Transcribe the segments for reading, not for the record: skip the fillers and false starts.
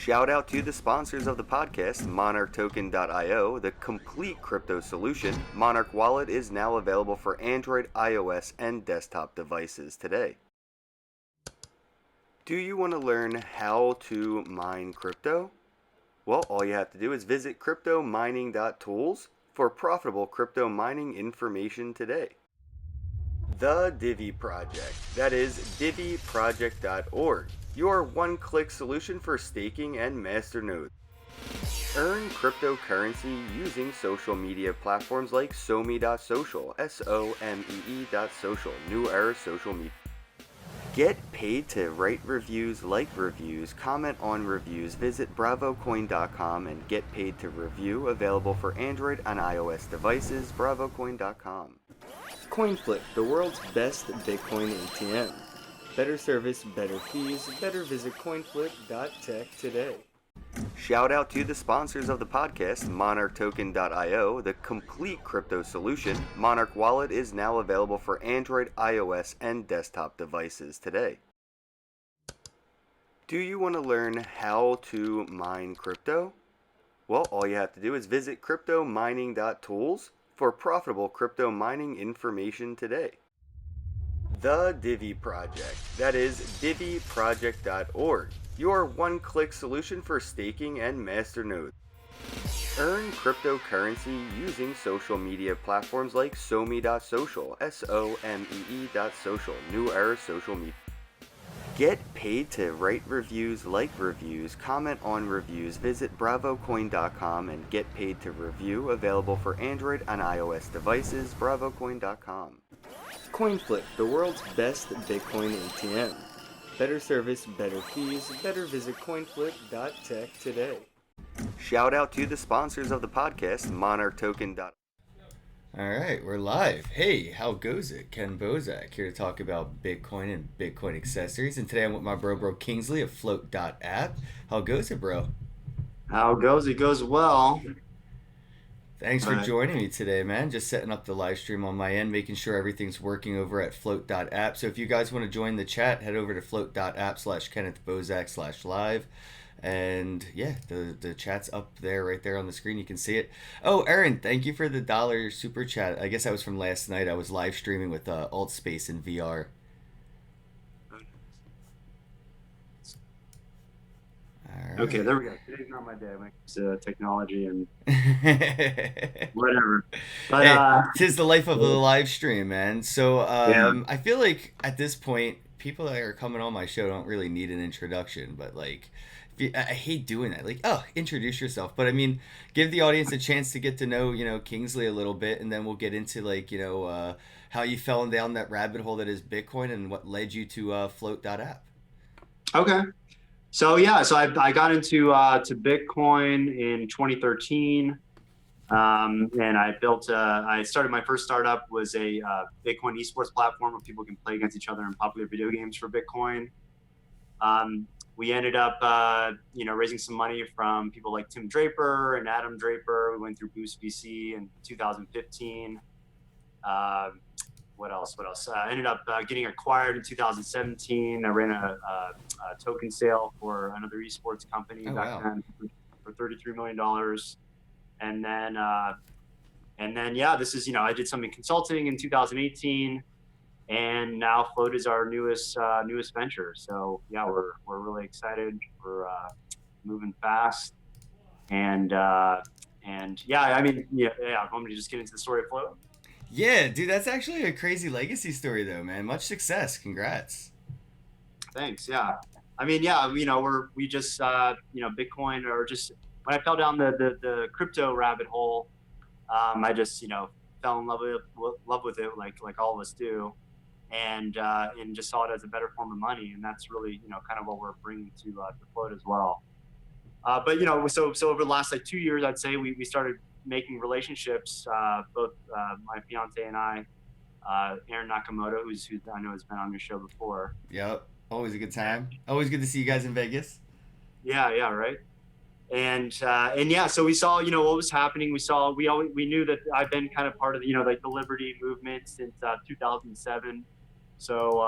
Shout out to the sponsors of the podcast, MonarchToken.io, the complete crypto solution. Monarch Wallet is now available for Android, iOS, and desktop devices today. Do you want to learn how to mine crypto? Well, all you have to do is visit cryptomining.tools for profitable crypto mining information today. The Divi Project, that is diviproject.org, your one-click solution for staking and masternodes. Earn cryptocurrency using social media platforms like SOME.social, SOMEE.social, New Era Social Media. Get paid to write reviews, like reviews, comment on reviews. Visit bravocoin.com and get paid to review, available for Android and iOS devices, bravocoin.com. CoinFlip, the world's best Bitcoin ATM. Better service, better fees, better visit coinflip.tech today. Shout out to the sponsors of the podcast, MonarchToken.io, the complete crypto solution. Monarch Wallet is now available for Android, iOS, and desktop devices today. Do you want to learn how to mine crypto? Well, all you have to do is visit cryptomining.tools for profitable crypto mining information today. The Divi Project, that is diviproject.org, your one-click solution for staking and masternodes. Earn cryptocurrency using social media platforms like SOME.social, SOMEE.social, New Era Social Media. Get paid to write reviews, like reviews, comment on reviews. Visit bravocoin.com and get paid to review, available for Android and iOS devices, bravocoin.com. CoinFlip, the world's best Bitcoin ATM. Better service, better fees, better visit coinflip.tech today. Shout out to the sponsors of the podcast, MonarchToken.io. All right, we're live. Hey, how goes it? Ken Bozak here to talk about Bitcoin and Bitcoin accessories. And today I'm with my bro Kingsley of Flote.app. How goes it, bro? How it goes? It goes well. Thanks for joining me today, man. Just setting up the live stream on my end, making sure everything's working over at Flote.app. So if you guys want to join the chat, head over to Flote.app/KennethBozak/live. And yeah, the chat's up there, right there on the screen. You can see it. Oh, Aaron, thank you for the $1 super chat. I guess that was from last night. I was live streaming with Alt Space in VR. Right. Okay, there we go. Today's not my day. It's technology and whatever. But hey, tis the life of the live stream, man. So I feel like at this point, people that are coming on my show don't really need an introduction, but like, I hate doing that. Like, oh, introduce yourself. But I mean, give the audience a chance to get to know, Kingsley a little bit, and then we'll get into like, how you fell down that rabbit hole that is Bitcoin and what led you to Flote.app. Okay. So yeah, so I got into to Bitcoin in 2013, and I started my first startup was a Bitcoin esports platform where people can play against each other in popular video games for Bitcoin. We ended up, raising some money from people like Tim Draper and Adam Draper. We went through Boost VC in 2015. What else? I ended up getting acquired in 2017. I ran a token sale for another esports company then for $33 million. And then, this is, I did some consulting in 2018, and now Flote is our newest venture. So yeah, we're really excited. We're moving fast, and want me to just get into the story of Flote? Yeah, dude, that's actually a crazy legacy story, though, man. Much success. Congrats. Thanks. Yeah. I mean, yeah, we just, Bitcoin, or just when I fell down the crypto rabbit hole, I just, fell in love with it, like all of us do, and just saw it as a better form of money, and that's really, kind of what we're bringing to Flote as well. But so over the last 2 years, I'd say we started making relationships, both my fiance and I, Aaron Nakamoto, who I know has been on your show before. Yep, always a good time. Always good to see you guys in Vegas. Yeah, right. And yeah, so we saw, what was happening. We knew that I've been kind of part of the, the liberty movement since 2007. So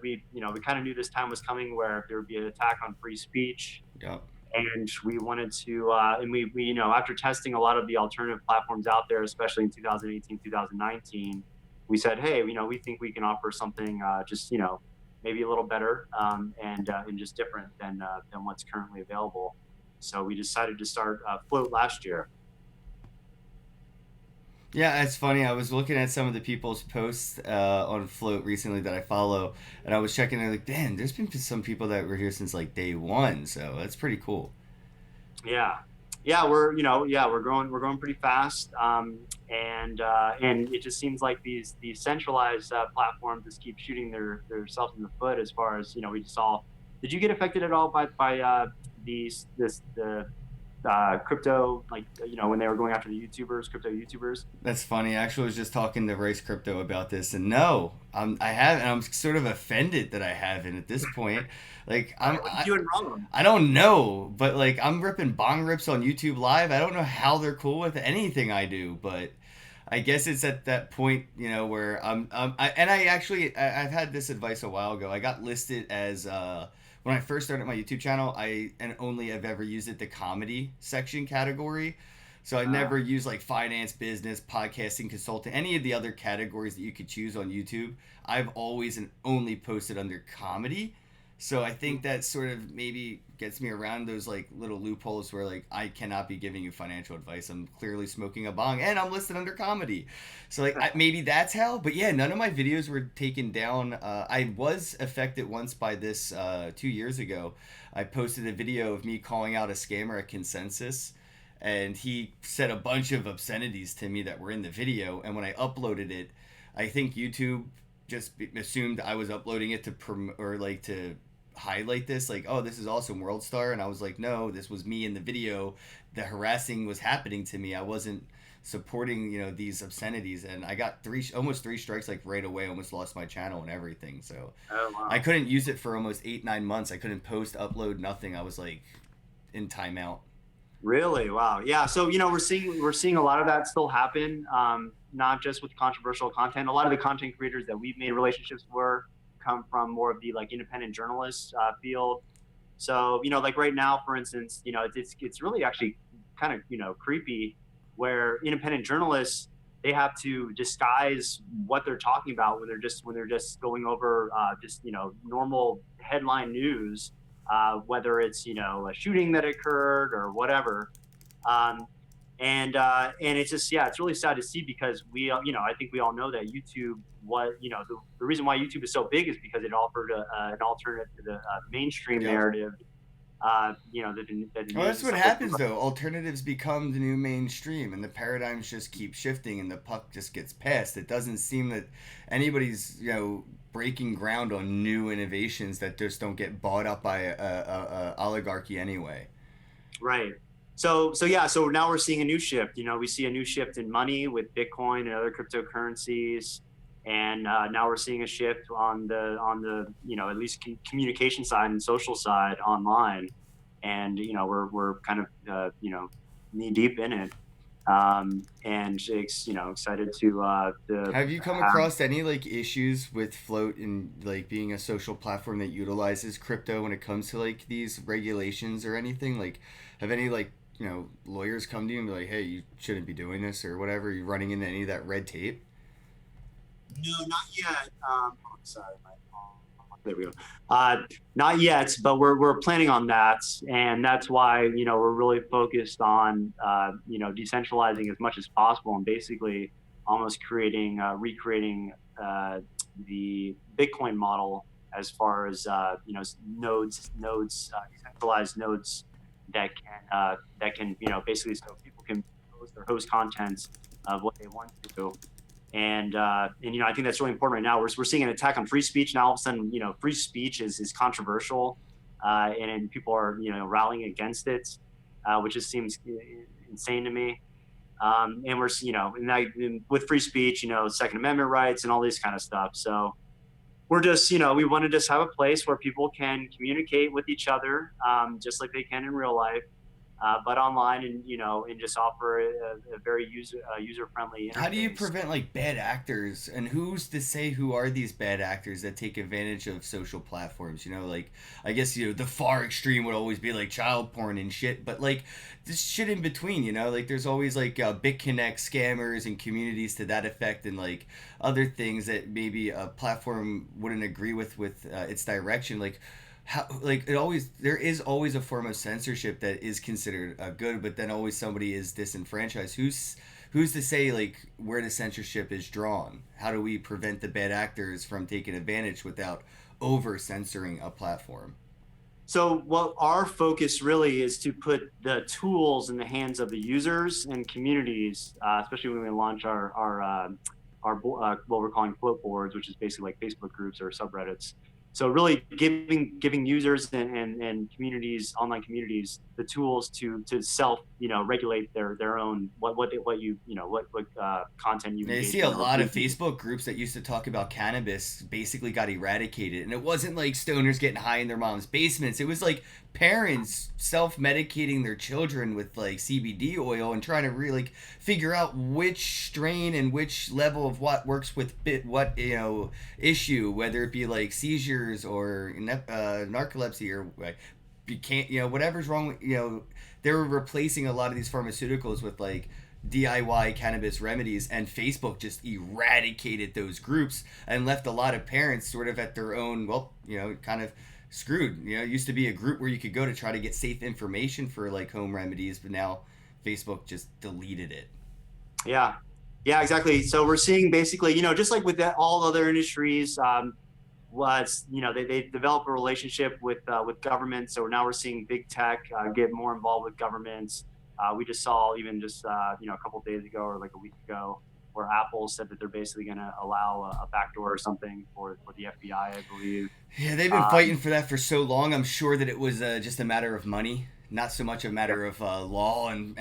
we kind of knew this time was coming where there would be an attack on free speech. Yep. And we wanted to, and we, you know, after testing a lot of the alternative platforms out there, especially in 2018, 2019, we said, hey, you know, we think we can offer something just, you know, maybe a little better and just different than what's currently available. So we decided to start Flote last year. Yeah, it's funny. I was looking at some of the people's posts on Flote recently that I follow, and I was checking. And like, damn, there's been some people that were here since like day one. So that's pretty cool. Yeah, yeah, we're you know yeah we're growing pretty fast, and it just seems like these centralized platforms just keep shooting their selves in the foot as far as, you know, we just saw. Did you get affected at all by the crypto, like, you know, when they were going after the YouTubers, crypto YouTubers? That's funny. Actually, I was just talking to Rice Crypto about this, and no, I haven't. I'm sort of offended that I haven't at this point. Like, What are you doing wrong? I don't know, but like I'm ripping bong rips on YouTube Live. I don't know how they're cool with anything I do, but I guess it's at that point, you know, where I've had this advice a while ago. I got listed as when I first started my YouTube channel, I and only have ever used it the comedy section category. So I never used like finance, business, podcasting, consulting, any of the other categories that you could choose on YouTube. I've always and only posted under comedy. So I think that sort of maybe gets me around those like little loopholes where like I cannot be giving you financial advice. I'm clearly smoking a bong and I'm listed under comedy. So like maybe that's how. But yeah, none of my videos were taken down. I was affected once by this 2 years ago. I posted a video of me calling out a scammer at Consensus, and he said a bunch of obscenities to me that were in the video. And when I uploaded it, I think YouTube just assumed I was uploading it to or like to highlight this, like, oh, this is awesome, World Star. And I was like, no, this was me in the video. The harassing was happening to me. I wasn't supporting, you know, these obscenities. And I got almost three strikes like right away. Almost lost my channel and everything. So Oh, wow. I couldn't use it for almost 8-9 months. I couldn't post, upload, nothing. I was like in timeout. Really? Wow. Yeah. So, you know, we're seeing a lot of that still happen. Not just with controversial content. A lot of the content creators that we've made relationships with come from more of the like independent journalist field. So, you know, like right now, for instance, you know, it's really actually kind of, you know, creepy, where independent journalists, they have to disguise what they're talking about when they're just going over just, you know, normal headline news, whether it's, you know, a shooting that occurred or whatever. Um, and it's just, yeah, it's really sad to see, because you know, I think we all know that YouTube, what, you know, the reason why YouTube is so big is because it offered an alternative to the mainstream Yep. narrative. You know, that Well, news that's and what stuff happens though. Alternatives become the new mainstream, and the paradigms just keep shifting, and the puck just gets passed. It doesn't seem that anybody's, you know, breaking ground on new innovations that just don't get bought up by a oligarchy anyway. Right. So yeah, so now we're seeing a new shift. You know, we see a new shift in money with Bitcoin and other cryptocurrencies, and now we're seeing a shift on the you know, at least communication side and social side online, and you know, we're kind of you know, knee deep in it, and it's, you know, excited to Have you come have. across any like issues with Float and like being a social platform that utilizes crypto when it comes to like these regulations or anything? Like, have any like, you know, lawyers come to you and be like, hey, you shouldn't be doing this or whatever? Are you running into any of that red tape? No, not yet. Oh, sorry, there we go. Not yet, but we're planning on that, and that's why, you know, we're really focused on you know, decentralizing as much as possible, and basically almost recreating the Bitcoin model, as far as you know, decentralized nodes that can, you know, basically, so people can post or host content of what they want to. And you know, I think that's really important right now. We're seeing an attack on free speech now. All of a sudden, you know, free speech is controversial, and people are, you know, rallying against it, which just seems insane to me. And we're, you know, with free speech, you know, Second Amendment rights and all this kind of stuff. So we're just, you know, we want to just have a place where people can communicate with each other, just like they can in real life, but online, and and just offer a very user friendly How do you interface. prevent like bad actors, and who's to say who are these bad actors that take advantage of social platforms? Like, I guess the far extreme would always be like child porn and shit, but like this shit in between, like there's always like BitConnect scammers and communities to that effect, and like other things that maybe a platform wouldn't agree with its direction. Like, how, like, there is always a form of censorship that is considered good, but then always somebody is disenfranchised. Who's to say like where the censorship is drawn? How do we prevent the bad actors from taking advantage without over censoring a platform? So what our focus really is to put the tools in the hands of the users and communities, especially when we launch our what we're calling float boards, which is basically like Facebook groups or subreddits. So really giving users and communities, online communities, the tools to self regulate their own what content you Yeah, you engage see a in or lot of briefing. Facebook groups that used to talk about cannabis basically got eradicated. And it wasn't like stoners getting high in their mom's basements. It was like parents self medicating their children with like CBD oil and trying to really like figure out which strain and which level of what works with what, issue, whether it be like seizures or narcolepsy or like, you can't, whatever's wrong with, they were replacing a lot of these pharmaceuticals with like DIY cannabis remedies, and Facebook just eradicated those groups and left a lot of parents sort of at their own, well, kind of screwed. It used to be a group where you could go to try to get safe information for like home remedies, but now Facebook just deleted it. Yeah, yeah, exactly. So we're seeing basically, just like with all other industries, was they develop a relationship with government. So now we're seeing big tech get more involved with governments. We just saw even just a couple of days ago or like a week ago, where Apple said that they're basically going to allow a backdoor or something for the FBI, I believe. Yeah, they've been Um, fighting for that for so long. I'm sure that it was just a matter of money, not so much a yeah, matter of law and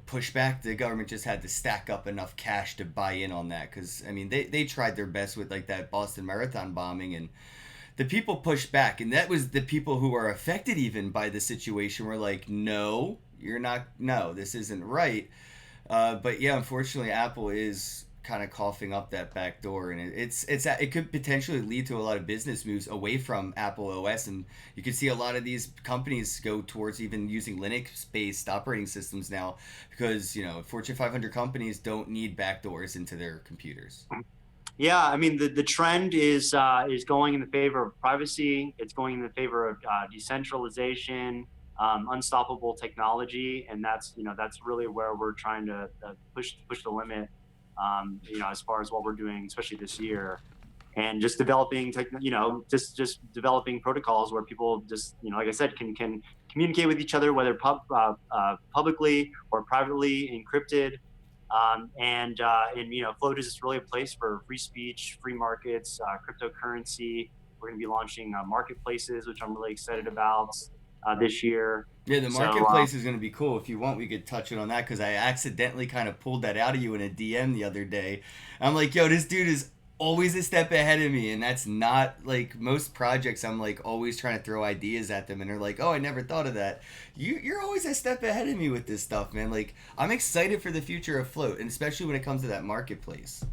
pushback. The government just had to stack up enough cash to buy in on that because I mean they tried their best with like that Boston Marathon bombing, and the people pushed back, and that was the people who are affected even by the situation were like, no, you're not, no, this isn't right. But yeah, unfortunately, Apple is kind of coughing up that back door, and it could potentially lead to a lot of business moves away from Apple OS, and you can see a lot of these companies go towards even using Linux-based operating systems now, because Fortune 500 companies don't need backdoors into their computers. yeah. I mean, the trend is going in the favor of privacy. It's going in the favor of decentralization, unstoppable technology, and that's really where we're trying to push the limit. As far as what we're doing, especially this year, and just developing just developing protocols where people just like I said can communicate with each other, whether publicly or privately encrypted. And Flote is just really a place for free speech, free markets, cryptocurrency. We're going to be launching marketplaces, which I'm really excited about this year. Yeah, the So marketplace is going to be cool. If you want, we could touch it on that because I accidentally kind of pulled that out of you in a DM the other day. I'm like, yo, this dude is always a step ahead of me, and that's not like most projects. I'm like always trying to throw ideas at them, and they're like, oh, I never thought of that. You're always a step ahead of me with this stuff, man. Like I'm excited for the future of Flote, and especially when it comes to that marketplace.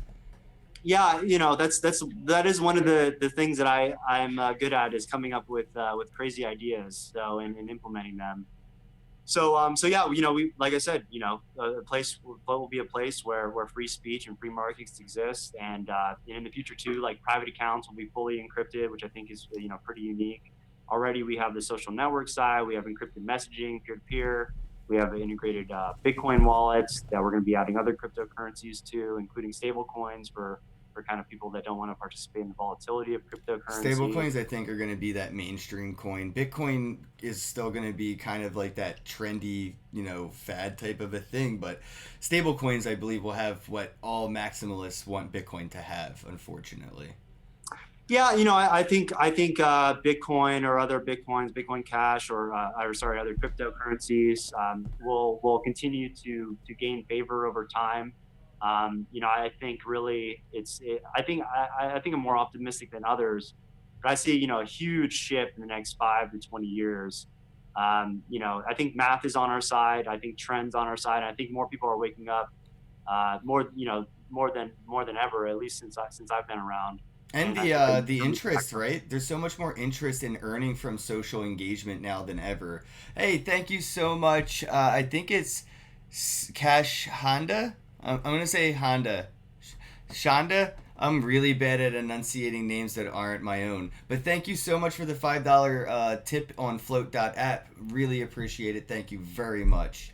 yeah, that is one of the things that I'm good at, is coming up with crazy ideas, so and implementing them. So yeah, we, like I said, a place will be a place where free speech and free markets exist, and in the future too, like private accounts will be fully encrypted, which I think is pretty unique. Already we have the social network side, we have encrypted messaging, peer to peer. We have integrated Bitcoin wallets that we're going to be adding other cryptocurrencies to, including stable coins for kind of people that don't want to participate in the volatility of cryptocurrency. Stablecoins, I think, are going to be that mainstream coin. Bitcoin is still going to be kind of like that trendy, fad type of a thing. But stablecoins, I believe, will have what all maximalists want Bitcoin to have, unfortunately. Yeah, I think Bitcoin or other Bitcoins, Bitcoin Cash, or sorry, other cryptocurrencies will continue to gain favor over time. I think really I think I'm more optimistic than others, but I see a huge shift in the next 5 to 20 years. I think math is on our side. I think trends on our side. I think more people are waking up more than ever, at least since I've been around. And And I think the interest, right? There's so much more interest in earning from social engagement now than ever. Hey, thank you so much. I think it's Cash Honda. I'm gonna say Honda. Shonda. I'm really bad at enunciating names that aren't my own. But thank you so much for the $5 tip on Flote.app. Really appreciate it. Thank you very much.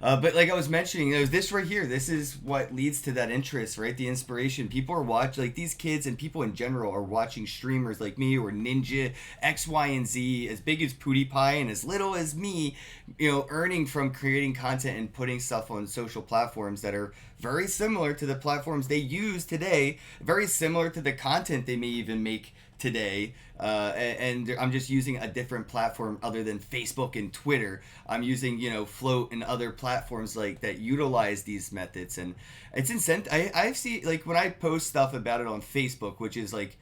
But like I was mentioning, there's this right here. This is what leads to that interest, right? The inspiration. People are watching, like these kids and people in general are watching streamers like me or Ninja, X, Y, and Z, as big as PewDiePie and as little as me, earning from creating content and putting stuff on social platforms that are very similar to the platforms they use today, very similar to the content they may even make today, and I'm just using a different platform other than Facebook and Twitter. I'm using Flote and other platforms like that utilize these methods, and it's I see, like, when I post stuff about it on Facebook, which is like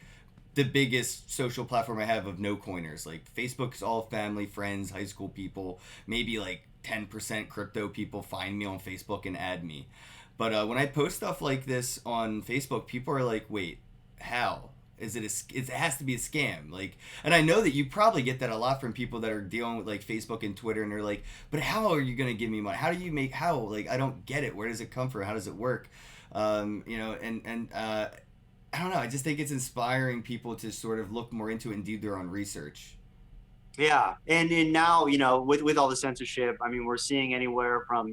the biggest social platform I have of no coiners. Like Facebook's all family, friends, high school people, maybe like 10% crypto people find me on Facebook and add me. But when I post stuff like this on Facebook, people are like, wait, how? It has to be a scam, like, and I know that you probably get that a lot from people that are dealing with like Facebook and Twitter, and they're like, but how are you gonna give me money? How do you make, how, like, I don't get it. Where does it come from? How does it work? And I don't know, I just think it's inspiring people to sort of look more into it and do their own research. Yeah, and now with all the censorship, I mean, we're seeing anywhere from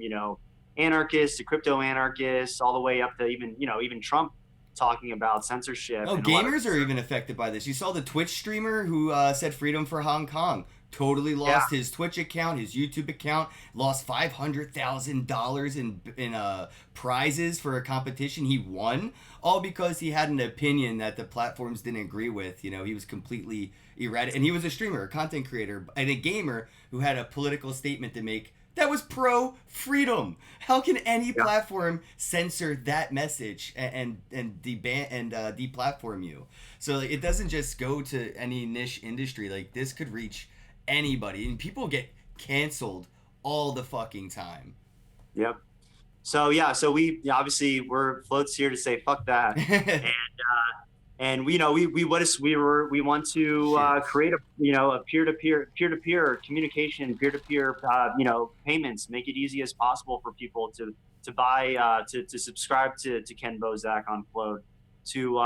anarchists to crypto anarchists, all the way up to even Trump talking about censorship. Oh, And gamers are even affected by this. You saw the Twitch streamer who said freedom for Hong Kong. Totally lost his Twitch account, his YouTube account, lost $500,000 in prizes for a competition he won, all because he had an opinion that the platforms didn't agree with. He was completely erratic, and he was a streamer, a content creator, and a gamer who had a political statement to make that was pro freedom. How can any platform censor that message and deplatform you? So like, it doesn't just go to any niche industry. Like, this could reach anybody, and people get canceled all the fucking time. Yep. So we obviously, Flote's here to say fuck that, and we want to create a peer-to-peer communication, peer-to-peer payments, make it easy as possible for people to buy to subscribe to Ken Bozak on Flote, to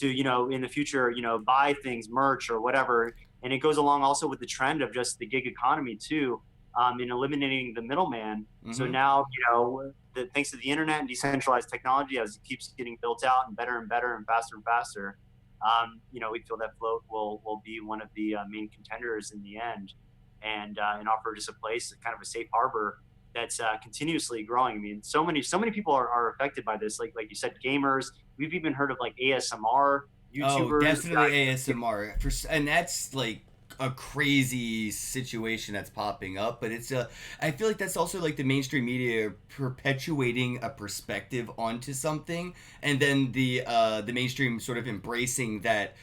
in the future buy things, merch or whatever. And it goes along also with the trend of just the gig economy too, in eliminating the middleman. Mm-hmm. So now thanks to the internet and decentralized technology, as it keeps getting built out and better and faster and faster, we feel that Flote will be one of the main contenders in the end, and offer just a place, kind of a safe harbor that's continuously growing. I mean, so many people are affected by this. Like you said, gamers. We've even heard of like ASMR YouTubers. Oh, definitely ASMR, and that's like a crazy situation that's popping up, but I feel like that's also like the mainstream media perpetuating a perspective onto something, and then the mainstream sort of embracing that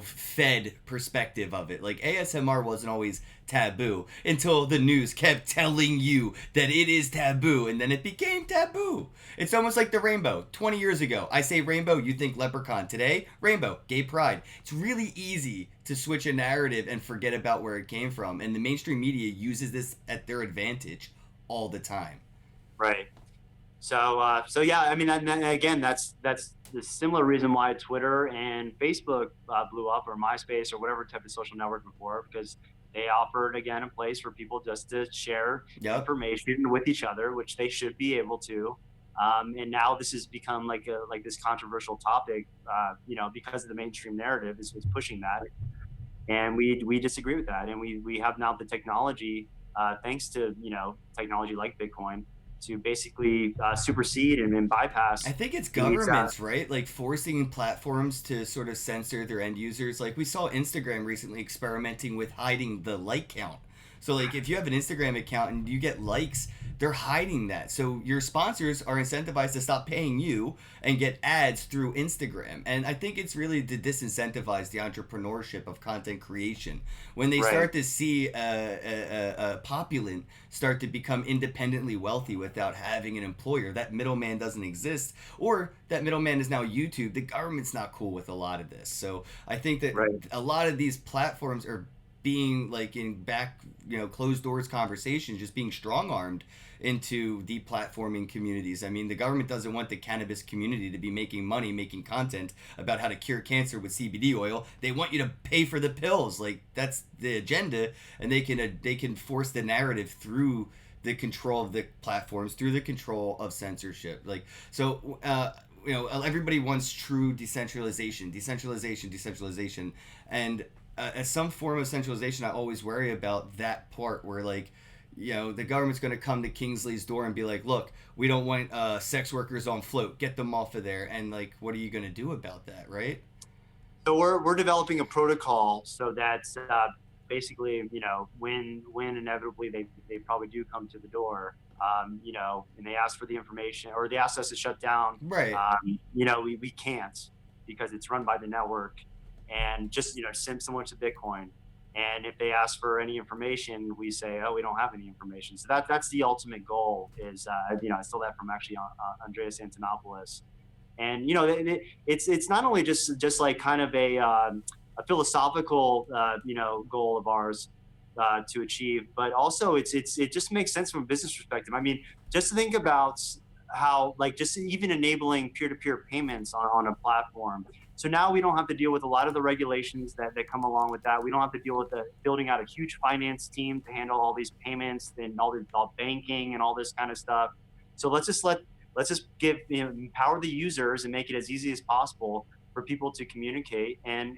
fed perspective of it. Like ASMR wasn't always taboo until the news kept telling you that it is taboo, and then it became taboo. It's almost like the rainbow. 20 years ago, I say rainbow, you think leprechaun. Today, rainbow, gay pride. It's really easy to switch a narrative and forget about where it came from, and the mainstream media uses this at their advantage all the time. Right. So yeah, I mean, again, that's the similar reason why Twitter and Facebook blew up, or MySpace, or whatever type of social network before, because they offered, again, a place for people just to share information with each other, which they should be able to. And now this has become like this controversial topic, because of the mainstream narrative is pushing that, and we disagree with that, and we have now the technology, thanks to technology like Bitcoin, to basically supersede and bypass. I think it's governments, right? Like forcing platforms to sort of censor their end users. Like we saw Instagram recently experimenting with hiding the like count. So like if you have an Instagram account and you get likes, they're hiding that. So your sponsors are incentivized to stop paying you and get ads through Instagram. And I think it's really to disincentivize the entrepreneurship of content creation. When they Right. start to see a populace start to become independently wealthy without having an employer, that middleman doesn't exist, or that middleman is now YouTube. The government's not cool with a lot of this. So I think that Right. a lot of these platforms are being like in back, closed doors conversations, just being strong armed into deplatforming communities. I mean, the government doesn't want the cannabis community to be making money making content about how to cure cancer with CBD oil. They want you to pay for the pills. Like that's the agenda, and they can force the narrative through the control of the platforms, through the control of censorship. Like so. Everybody wants true decentralization, and as some form of centralization, I always worry about that part where like, the government's going to come to Kingsley's door and be like, look, we don't want sex workers on Flote, get them off of there. And like, what are you going to do about that, right? So we're developing a protocol so that basically, when inevitably they probably do come to the door, and they ask for the information or they ask us to shut down, Right. we can't because it's run by the network, and just similar to Bitcoin. And if they ask for any information, we say, oh, we don't have any information. So that's the ultimate goal. Is I stole that from actually Andreas Antonopoulos. And it's not only just like kind of a philosophical goal of ours to achieve, but also it just makes sense from a business perspective. I mean, just think about how like just even enabling peer-to-peer payments on a platform. So now we don't have to deal with a lot of the regulations that come along with that. We don't have to deal with building out a huge finance team to handle all these payments and all banking and all this kind of stuff. So let's just give empower the users and make it as easy as possible for people to communicate and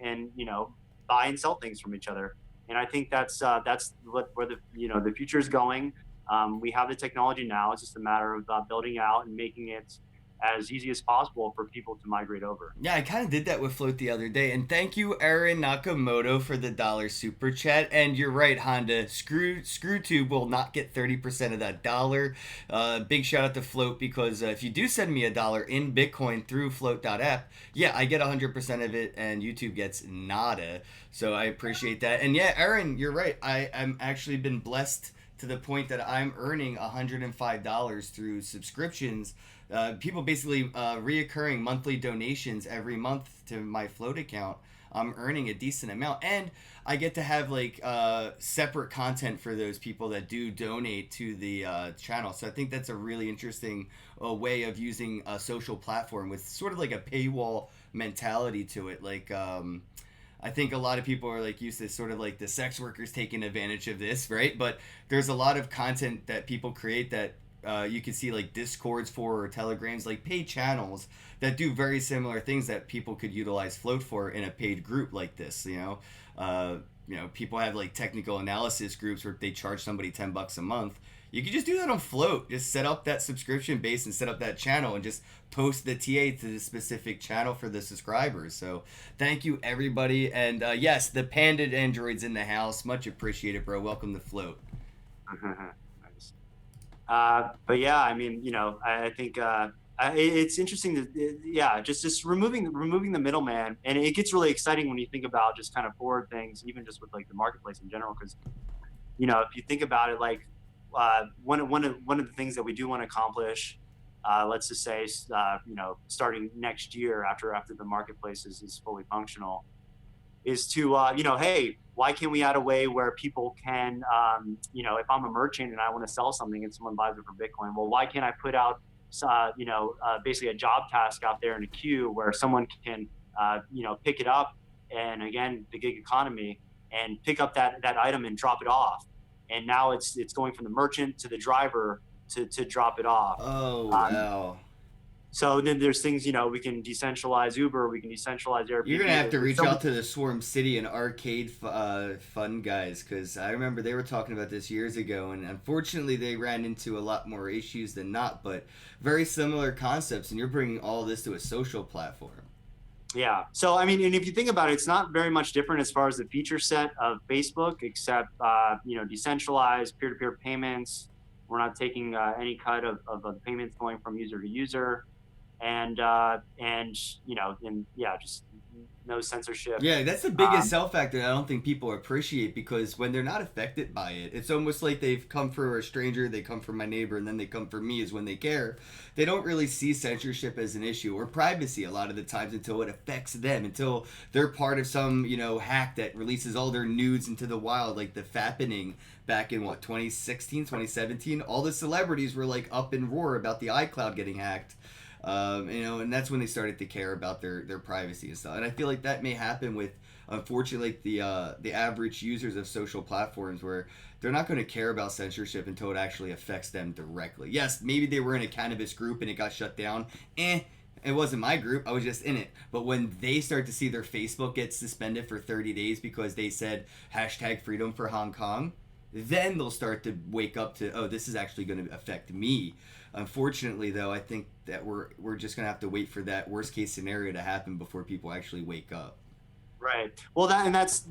buy and sell things from each other. And I think that's where the future is going. We have the technology now. It's just a matter of building out and making it as easy as possible for people to migrate over. Yeah, I kind of did that with Flote the other day. And thank you, Aaron Nakamoto, for the dollar super chat. And you're right, Honda. ScrewTube will not get 30% of that dollar. Big shout out to Flote because if you do send me $1 in Bitcoin through Flote.app, yeah, I get 100% of it, and YouTube gets nada. So I appreciate that. And yeah, Aaron, you're right. I'm actually been blessed to the point that I'm earning $105 through subscriptions. People basically reoccurring monthly donations every month to my Flote account. I'm earning a decent amount, and I get to have like separate content for those people that do donate to the channel. So I think that's a really interesting way of using a social platform with sort of like a paywall mentality to it. Like I think a lot of people are like used to sort of like the sex workers taking advantage of this, right? But there's a lot of content that people create that you can see like Discords for or Telegrams, like paid channels that do very similar things that people could utilize Flote for in a paid group like this. People have like technical analysis groups where they charge somebody $10 a month. You could just do that on Flote. Just set up that subscription base and set up that channel and just post the TA to the specific channel for the subscribers. So thank you, everybody. And yes, the panded androids in the house. Much appreciated, bro. Welcome to Flote. Nice. But yeah, I mean, I think it's interesting that just removing the middleman, and it gets really exciting when you think about just kind of forward things, even just with like the marketplace in general, because if you think about it, like one of the things that we do want to accomplish, let's just say, starting next year after the marketplace is fully functional, is to hey, why can't we add a way where people can if I'm a merchant and I want to sell something and someone buys it for Bitcoin, well, why can't I put out basically a job task out there in a queue where someone can pick it up, and again, the gig economy, and pick up that item and drop it off, and now it's going from the merchant to the driver to drop it off. Oh wow. So then there's things, we can decentralize Uber, we can decentralize Airbnb. You're gonna have to reach out to the Swarm City and Arcade Fun guys, because I remember they were talking about this years ago, and unfortunately they ran into a lot more issues than not, but very similar concepts, and you're bringing all this to a social platform. Yeah. So, I mean, and if you think about it, it's not very much different as far as the feature set of Facebook, except, decentralized peer-to-peer payments, We're not taking any cut of the payments going from user to user, and and yeah, just no censorship. Yeah, that's the biggest sell factor that I don't think people appreciate, because when they're not affected by it, it's almost like they've come for a stranger, they come for my neighbor, and then they come for me is when they care. They don't really see censorship as an issue, or privacy a lot of the times, until it affects them, until they're part of some, hack that releases all their nudes into the wild, like the fappening back in 2016, 2017. All the celebrities were like up in roar about the iCloud getting hacked. And that's when they started to care about their privacy and stuff. And I feel like that may happen with, unfortunately, like the average users of social platforms, where they're not going to care about censorship until it actually affects them directly. Yes, maybe they were in a cannabis group and it got shut down. It wasn't my group. I was just in it. But when they start to see their Facebook get suspended for 30 days because they said #freedom for Hong Kong, then they'll start to wake up to, oh, this is actually going to affect me. Unfortunately, though, I think that we're just going to have to wait for that worst case scenario to happen before people actually wake up. Right. Well, that's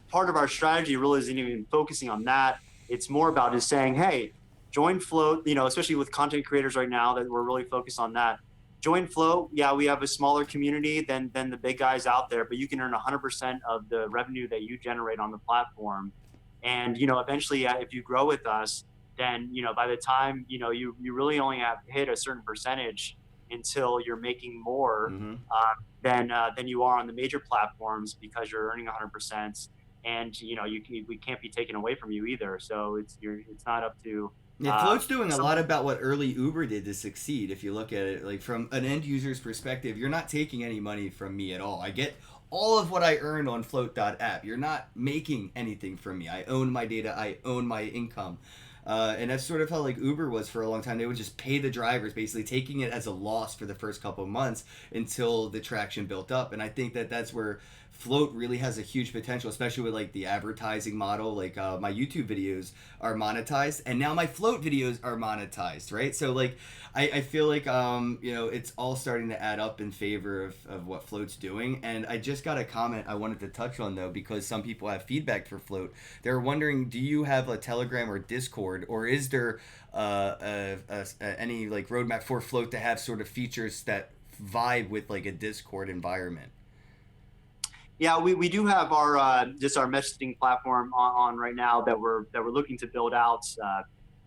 part of our strategy really isn't even focusing on that. It's more about just saying, hey, join Flote. Especially with content creators right now, that we're really focused on that. Join Flote. Yeah, we have a smaller community than the big guys out there, but you can earn 100% of the revenue that you generate on the platform. And eventually, if you grow with us, then by the time you really only have hit a certain percentage until you're making more Mm-hmm. than you are on the major platforms, because you're earning 100%, and we can't be taken away from you either. So it's not up to. Yeah, Flote's doing a lot about what early Uber did to succeed. If you look at it, like from an end user's perspective, you're not taking any money from me at all. I get all of what I earned on Flote.app. You're not making anything from me. I own my data. I own my income. And that's sort of how like Uber was for a long time. They would just pay the drivers, basically taking it as a loss for the first couple of months until the traction built up. And I think that that's where Flote really has a huge potential, especially with like the advertising model. Like my YouTube videos are monetized, and now my Flote videos are monetized, right? So like I feel like it's all starting to add up in favor of what Flote's doing. And I just got a comment I wanted to touch on, though, because some people have feedback for Flote. They're wondering, do you have a Telegram or Discord, or is there any like roadmap for Flote to have sort of features that vibe with like a Discord environment? Yeah, we do have our just our messaging platform on right now that we're looking to build out.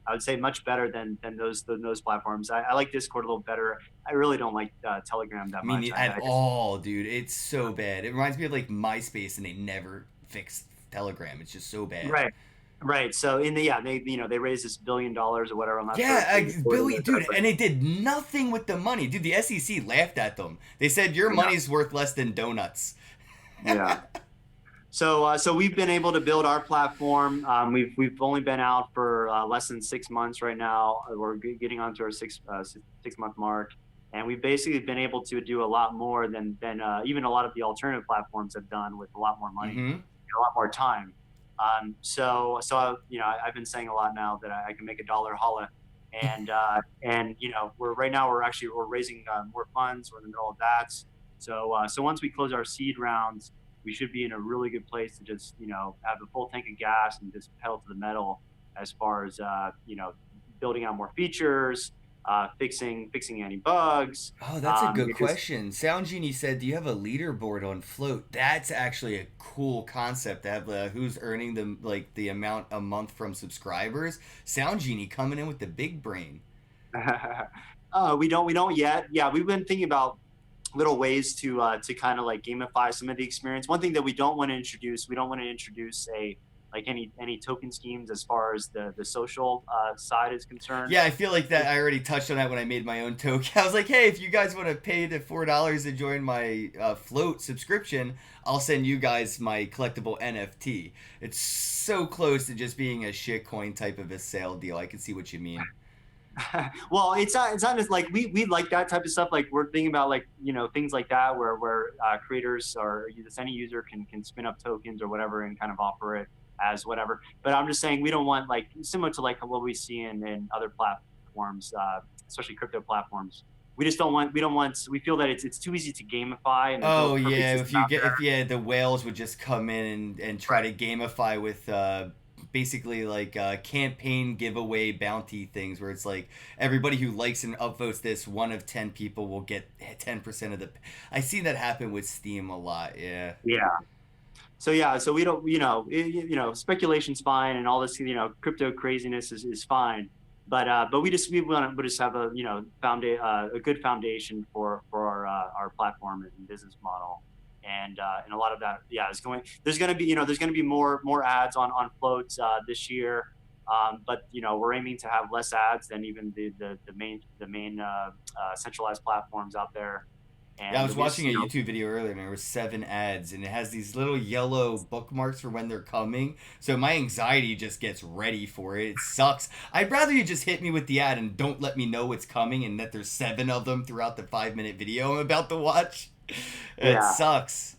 I would say much better than those platforms. I like Discord a little better. I really don't like Telegram that much. At all, dude. It's so bad. It reminds me of like MySpace, and they never fixed Telegram. It's just so bad. Right. Right. So they raised this $1 billion or whatever on that. Yeah, Billy, dude, and they did nothing with the money, dude. The SEC laughed at them. They said your money's worth less than donuts. Yeah. So we've been able to build our platform. We've only been out for less than 6 months right now. We're getting onto our 6-month mark, and we've basically been able to do a lot more than even a lot of the alternative platforms have done, with a lot more money, Mm-hmm. a lot more time. So I've been saying a lot now that I can make $1 holla, and we're raising more funds. We're in the middle of that. So once we close our seed rounds, we should be in a really good place to just have a full tank of gas and just pedal to the metal as far as building out more features, fixing any bugs. Oh, that's a good question. Sound Genie said, do you have a leaderboard on Flote? That's actually a cool concept to have. Who's earning the amount a month from subscribers? Sound Genie coming in with the big brain. We don't yet. Yeah, we've been thinking about little ways to kind of like gamify some of the experience. One thing that we don't want to introduce any token schemes as far as the social side is concerned. Yeah, I feel like that I already touched on that when I made my own token. I was like, hey, if you guys want to pay the $4 to join my Flote subscription, I'll send you guys my collectible NFT. It's so close to just being a shitcoin type of a sale deal. I can see what you mean. Well, it's not just like we like that type of stuff. Like we're thinking about things like that where creators or any user can spin up tokens or whatever and kind of offer it as whatever. But I'm just saying we don't want similar to what we see in other platforms, especially crypto platforms. We just don't want. We feel that it's too easy to gamify. And oh yeah, if the whales would just come in and try to gamify with basically like campaign giveaway bounty things where it's like everybody who likes and upvotes this, one of 10 people will get 10% of the. I see that happen with Steam a lot. Yeah. Yeah. So yeah, so we don't, speculation's fine and all this, crypto craziness is fine, but we want to just have a, a good foundation for our platform and business model, and a lot of that, yeah, is going. There's going to be more ads on Floats this year, but we're aiming to have less ads than even the main centralized platforms out there. Yeah, I And was we just, watching a YouTube video earlier and there was 7 ads and it has these little yellow bookmarks for when they're coming. So my anxiety just gets ready for it. It sucks. I'd rather you just hit me with the ad and don't let me know it's coming and that there's 7 of them throughout the 5-minute video I'm about to watch. It yeah. sucks.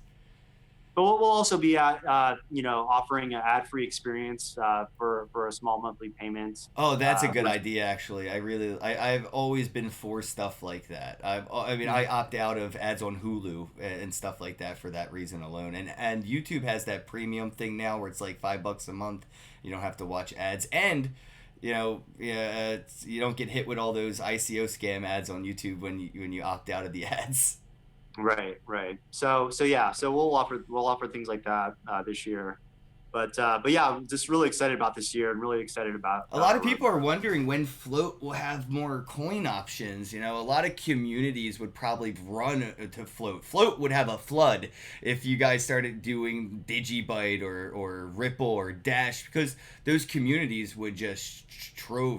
But we'll also be offering an ad-free experience for a small monthly payment. Oh, that's a good idea. Actually, I've always been for stuff like that. I opt out of ads on Hulu and stuff like that for that reason alone. And YouTube has that premium thing now where it's like $5 a month. You don't have to watch ads, and you don't get hit with all those ICO scam ads on YouTube when you opt out of the ads. Right. So yeah, so we'll offer things like that this year. But yeah, I'm just really excited about this year and really excited about. A lot of people are wondering when Flote will have more coin options. A lot of communities would probably run to Flote. Flote would have a flood if you guys started doing Digibyte or Ripple or Dash, because those communities would just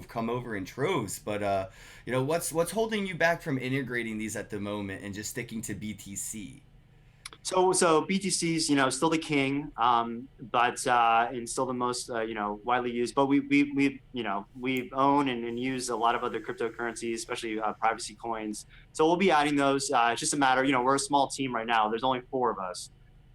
come over in troves. But what's holding you back from integrating these at the moment and just sticking to BTC? So BTC's still the king, but and still the most widely used. But we own and use a lot of other cryptocurrencies, especially privacy coins. So we'll be adding those. It's just a matter. We're a small team right now. There's only 4 of us,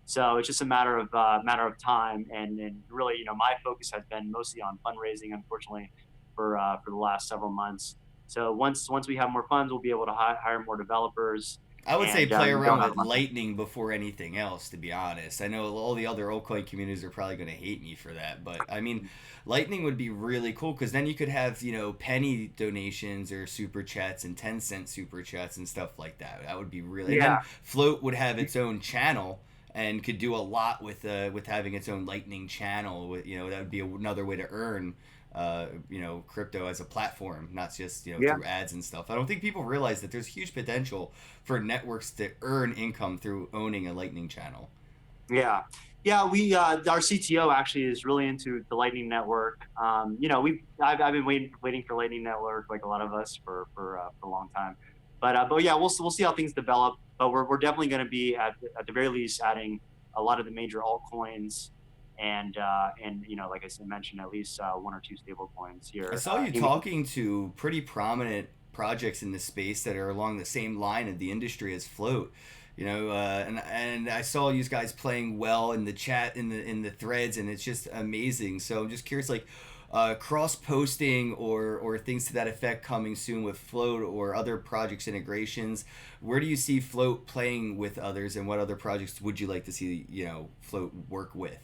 so it's just a matter of time. And really, my focus has been mostly on fundraising, unfortunately, for the last several months. So once we have more funds, we'll be able to hire more developers. I would say play around with Lightning before anything else, to be honest. I know all the other altcoin communities are probably going to hate me for that, but I mean, Lightning would be really cool because then you could have, penny donations or super chats and 10-cent super chats and stuff like that. That would be really. Yeah. And then Flote would have its own channel and could do a lot with having its own Lightning channel. That would be another way to earn. Crypto as a platform, not just through ads and stuff. I don't think people realize that there's huge potential for networks to earn income through owning a Lightning channel. Yeah. We our CTO actually is really into the Lightning Network. I've been waiting for Lightning Network, like a lot of us, for a long time. But yeah, we'll see how things develop. But we're definitely going to be at the very least adding a lot of the major altcoins. And like I mentioned, at least 1 or 2 stable coins here. I saw you talking to pretty prominent projects in the space that are along the same line of the industry as Flote. And I saw you guys playing well in the chat in the threads, and it's just amazing. So I'm just curious, like cross posting or things to that effect coming soon with Flote or other projects integrations. Where do you see Flote playing with others, and what other projects would you like to see Flote work with?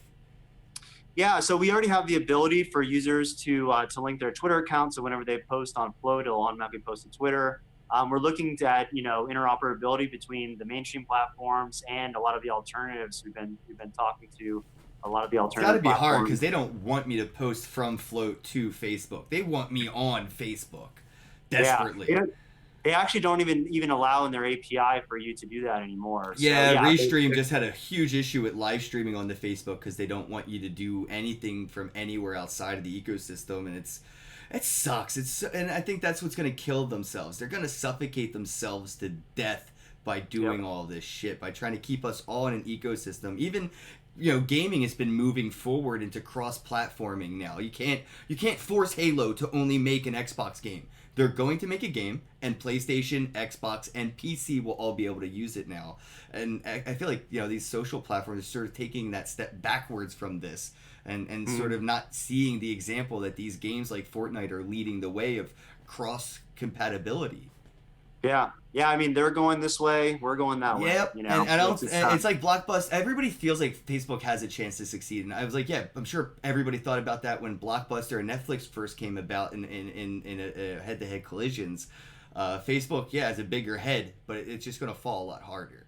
Yeah, so we already have the ability for users to link their Twitter account. So whenever they post on Flote, it'll automatically post to Twitter. We're looking at interoperability between the mainstream platforms and a lot of the alternatives. We've been talking to a lot of the alternative. It's got to be hard because they don't want me to post from Flote to Facebook. They want me on Facebook desperately. Yeah. They actually don't even allow in their API for you to do that anymore. Yeah, Restream just had a huge issue with live streaming onto Facebook because they don't want you to do anything from anywhere outside of the ecosystem, and it sucks. And I think that's what's going to kill themselves. They're going to suffocate themselves to death by doing all this shit, by trying to keep us all in an ecosystem. Even gaming has been moving forward into cross-platforming now. You can't force Halo to only make an Xbox game. They're going to make a game, and PlayStation, Xbox, and PC will all be able to use it now. And I feel like these social platforms are sort of taking that step backwards from this, and sort of not seeing the example that these games like Fortnite are leading the way of cross compatibility. Yeah. Yeah. I mean, they're going this way. We're going that way. Yep, You know, and I don't. it's just, It's like Blockbuster. Everybody feels like Facebook has a chance to succeed, and I was like, yeah, I'm sure everybody thought about that when Blockbuster and Netflix first came about in a head-to-head collisions. Facebook, yeah, has a bigger head, but it's just going to fall a lot harder.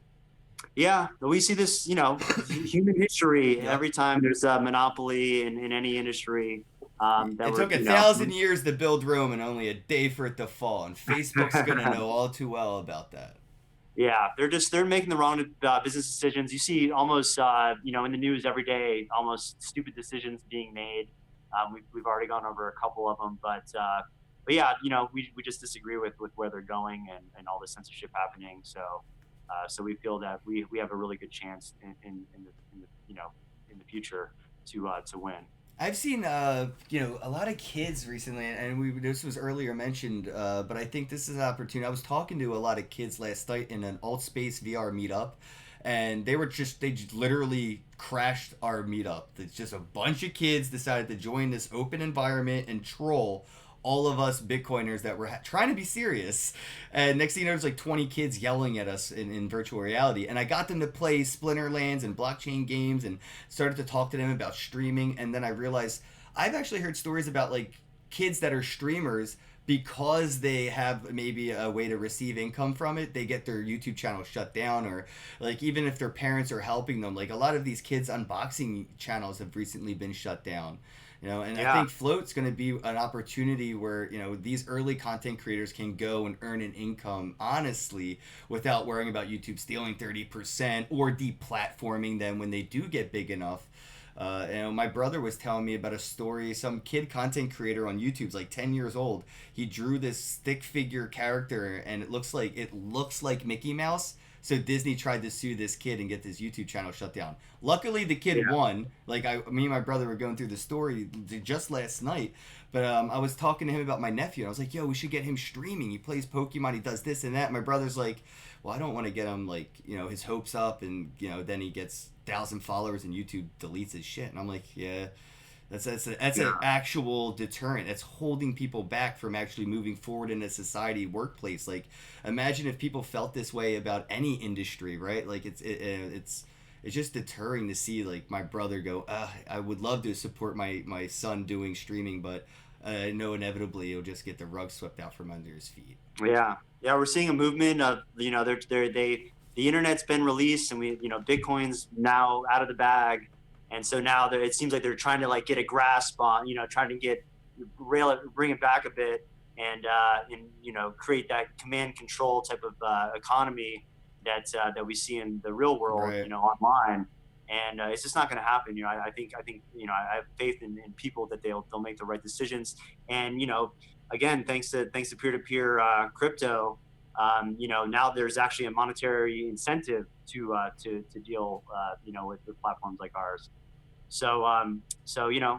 yeah, we see this, human history. Yep. Every time there's a monopoly in any industry, that It we're, took 1,000 years to build Rome and only a day for it to fall, and Facebook's going to know all too well about that. yeah, they're making the wrong business decisions. You see almost, in the news every day, almost stupid decisions being made. We've already gone over a couple of them, but yeah, we just disagree with where they're going and all the censorship happening. So we feel that we have a really good chance in the future to win. I've seen a lot of kids recently, and this was earlier mentioned, but I think this is an opportunity. I was talking to a lot of kids last night in an alt space VR meetup, and they literally crashed our meetup. It's just a bunch of kids decided to join this open environment and troll all of us Bitcoiners that were trying to be serious. And next thing you know, there's like 20 kids yelling at us in virtual reality. And I got them to play Splinterlands and blockchain games and started to talk to them about streaming. And then I realized I've actually heard stories about like kids that are streamers because they have maybe a way to receive income from it, they get their YouTube channel shut down, or like even if their parents are helping them, like a lot of these kids unboxing channels have recently been shut down. And I Yeah. think Flote's going to be an opportunity where these early content creators can go and earn an income honestly without worrying about YouTube stealing 30% or deplatforming them when they do get big enough. My brother was telling me about a story. Some kid content creator on YouTube's like 10 years old. He drew this stick figure character, and it looks like Mickey Mouse. So Disney tried to sue this kid and get this YouTube channel shut down. Luckily, the kid won. Like me and my brother were going through the story just last night. But I was talking to him about my nephew, and I was like, "Yo, we should get him streaming. He plays Pokemon. He does this and that." My brother's like, "Well, I don't want to get him his hopes up, and then he gets 1,000 followers and YouTube deletes his shit." And I'm like, "Yeah." That's an actual deterrent. That's holding people back from actually moving forward in a society workplace. Like, imagine if people felt this way about any industry, right? Like, it's just deterring to see like my brother go. I would love to support my son doing streaming, but I know inevitably he'll just get the rug swept out from under his feet. Yeah, yeah, we're seeing a movement of the internet's been released, and Bitcoin's now out of the bag, and so now it seems like they're trying to like get a grasp on, trying to bring it back a bit, and create that command control type of economy that we see in the real world, Right. Online. And it's just not going to happen. I think I have faith in people that they'll make the right decisions. And again, thanks to peer-to-peer crypto, now there's actually a monetary incentive to deal with platforms like ours. So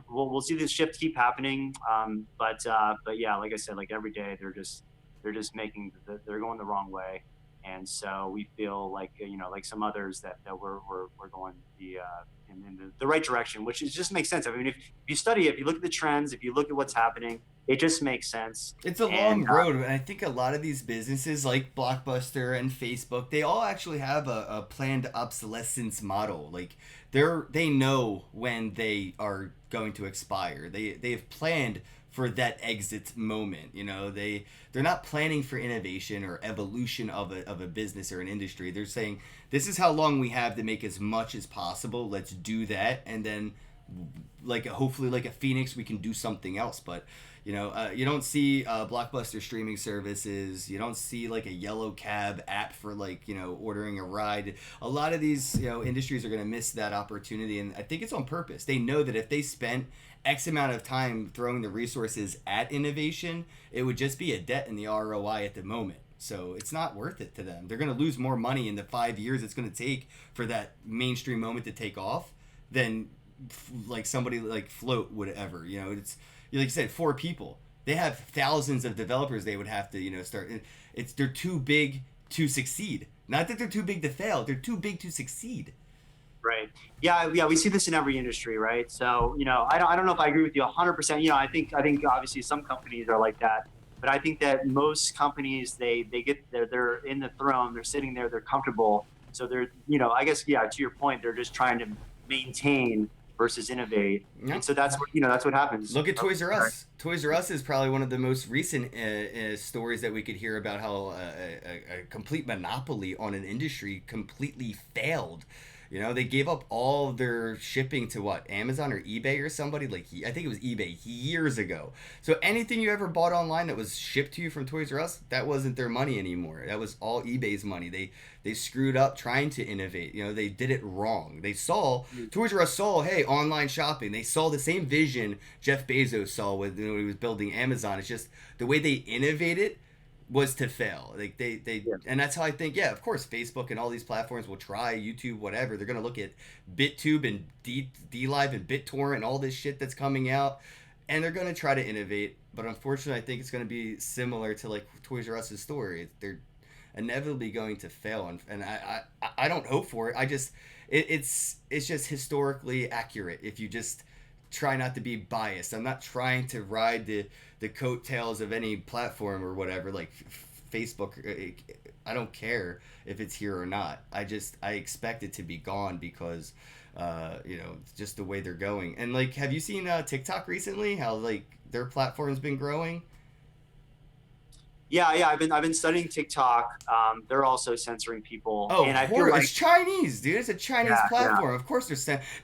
we'll see this shift keep happening. But yeah, like I said, like every day they're just they're going the wrong way. And so we feel like like some others that we're going in the right direction, which just makes sense. I mean, if you study it, if you look at the trends, if you look at what's happening, it just makes sense. It's a long road, and I think a lot of these businesses like Blockbuster and Facebook, they all actually have a planned obsolescence model. Like they know when they are going to expire. They've planned for that exit moment. They're not planning for innovation or evolution of a business or an industry. They're saying this is how long we have to make as much as possible. Let's do that, and then hopefully like a phoenix we can do something else. But you don't see Blockbuster streaming services. You don't see like a yellow cab app for ordering a ride. A lot of these industries are going to miss that opportunity, and I think it's on purpose. They know that if they spent X amount of time throwing the resources at innovation, it would just be a debt in the ROI at the moment. So it's not worth it to them. They're going to lose more money in the 5 years it's going to take for that mainstream moment to take off than like somebody like Flote would ever. It's like you said, 4 people. They have thousands of developers they would have to start. They're too big to succeed. Not that they're too big to fail. They're too big to succeed. Right. Yeah. We see this in every industry, right? So I don't know if I agree with you 100%. I think obviously some companies are like that. But I think that most companies, they they're in the throne, they're sitting there, they're comfortable. So they're, I guess, yeah, to your point, they're just trying to maintain versus innovate. Yeah. And so that's what, that's what happens. Look at Toys R Us. Toys R Us is probably one of the most recent stories that we could hear about how a complete monopoly on an industry completely failed. They gave up all of their shipping to what, Amazon or eBay or somebody? Like, I think it was eBay years ago. So anything you ever bought online that was shipped to you from Toys R Us, that wasn't their money anymore. That was all eBay's money. They screwed up trying to innovate. They did it wrong. Toys R Us saw, hey, online shopping. They saw the same vision Jeff Bezos saw when he was building Amazon. It's just the way they innovated was to fail. Like and that's how I think, yeah, of course, Facebook and all these platforms will try, YouTube, whatever. They're going to look at BitTube and DLive and BitTorrent and all this shit that's coming out, and they're going to try to innovate. But unfortunately, I think it's going to be similar to like Toys R Us's story. They're inevitably going to fail, and I don't hope for it. It's just historically accurate if you just try not to be biased. I'm not trying to ride the coattails of any platform or whatever, like Facebook. I don't care if it's here or not. I expect it to be gone because just the way they're going. And like, have you seen TikTok recently, how like their platform's been growing? Yeah, I've been studying TikTok. They're also censoring people. Oh, and I feel like it's Chinese, dude. It's a Chinese platform. Yeah. Of course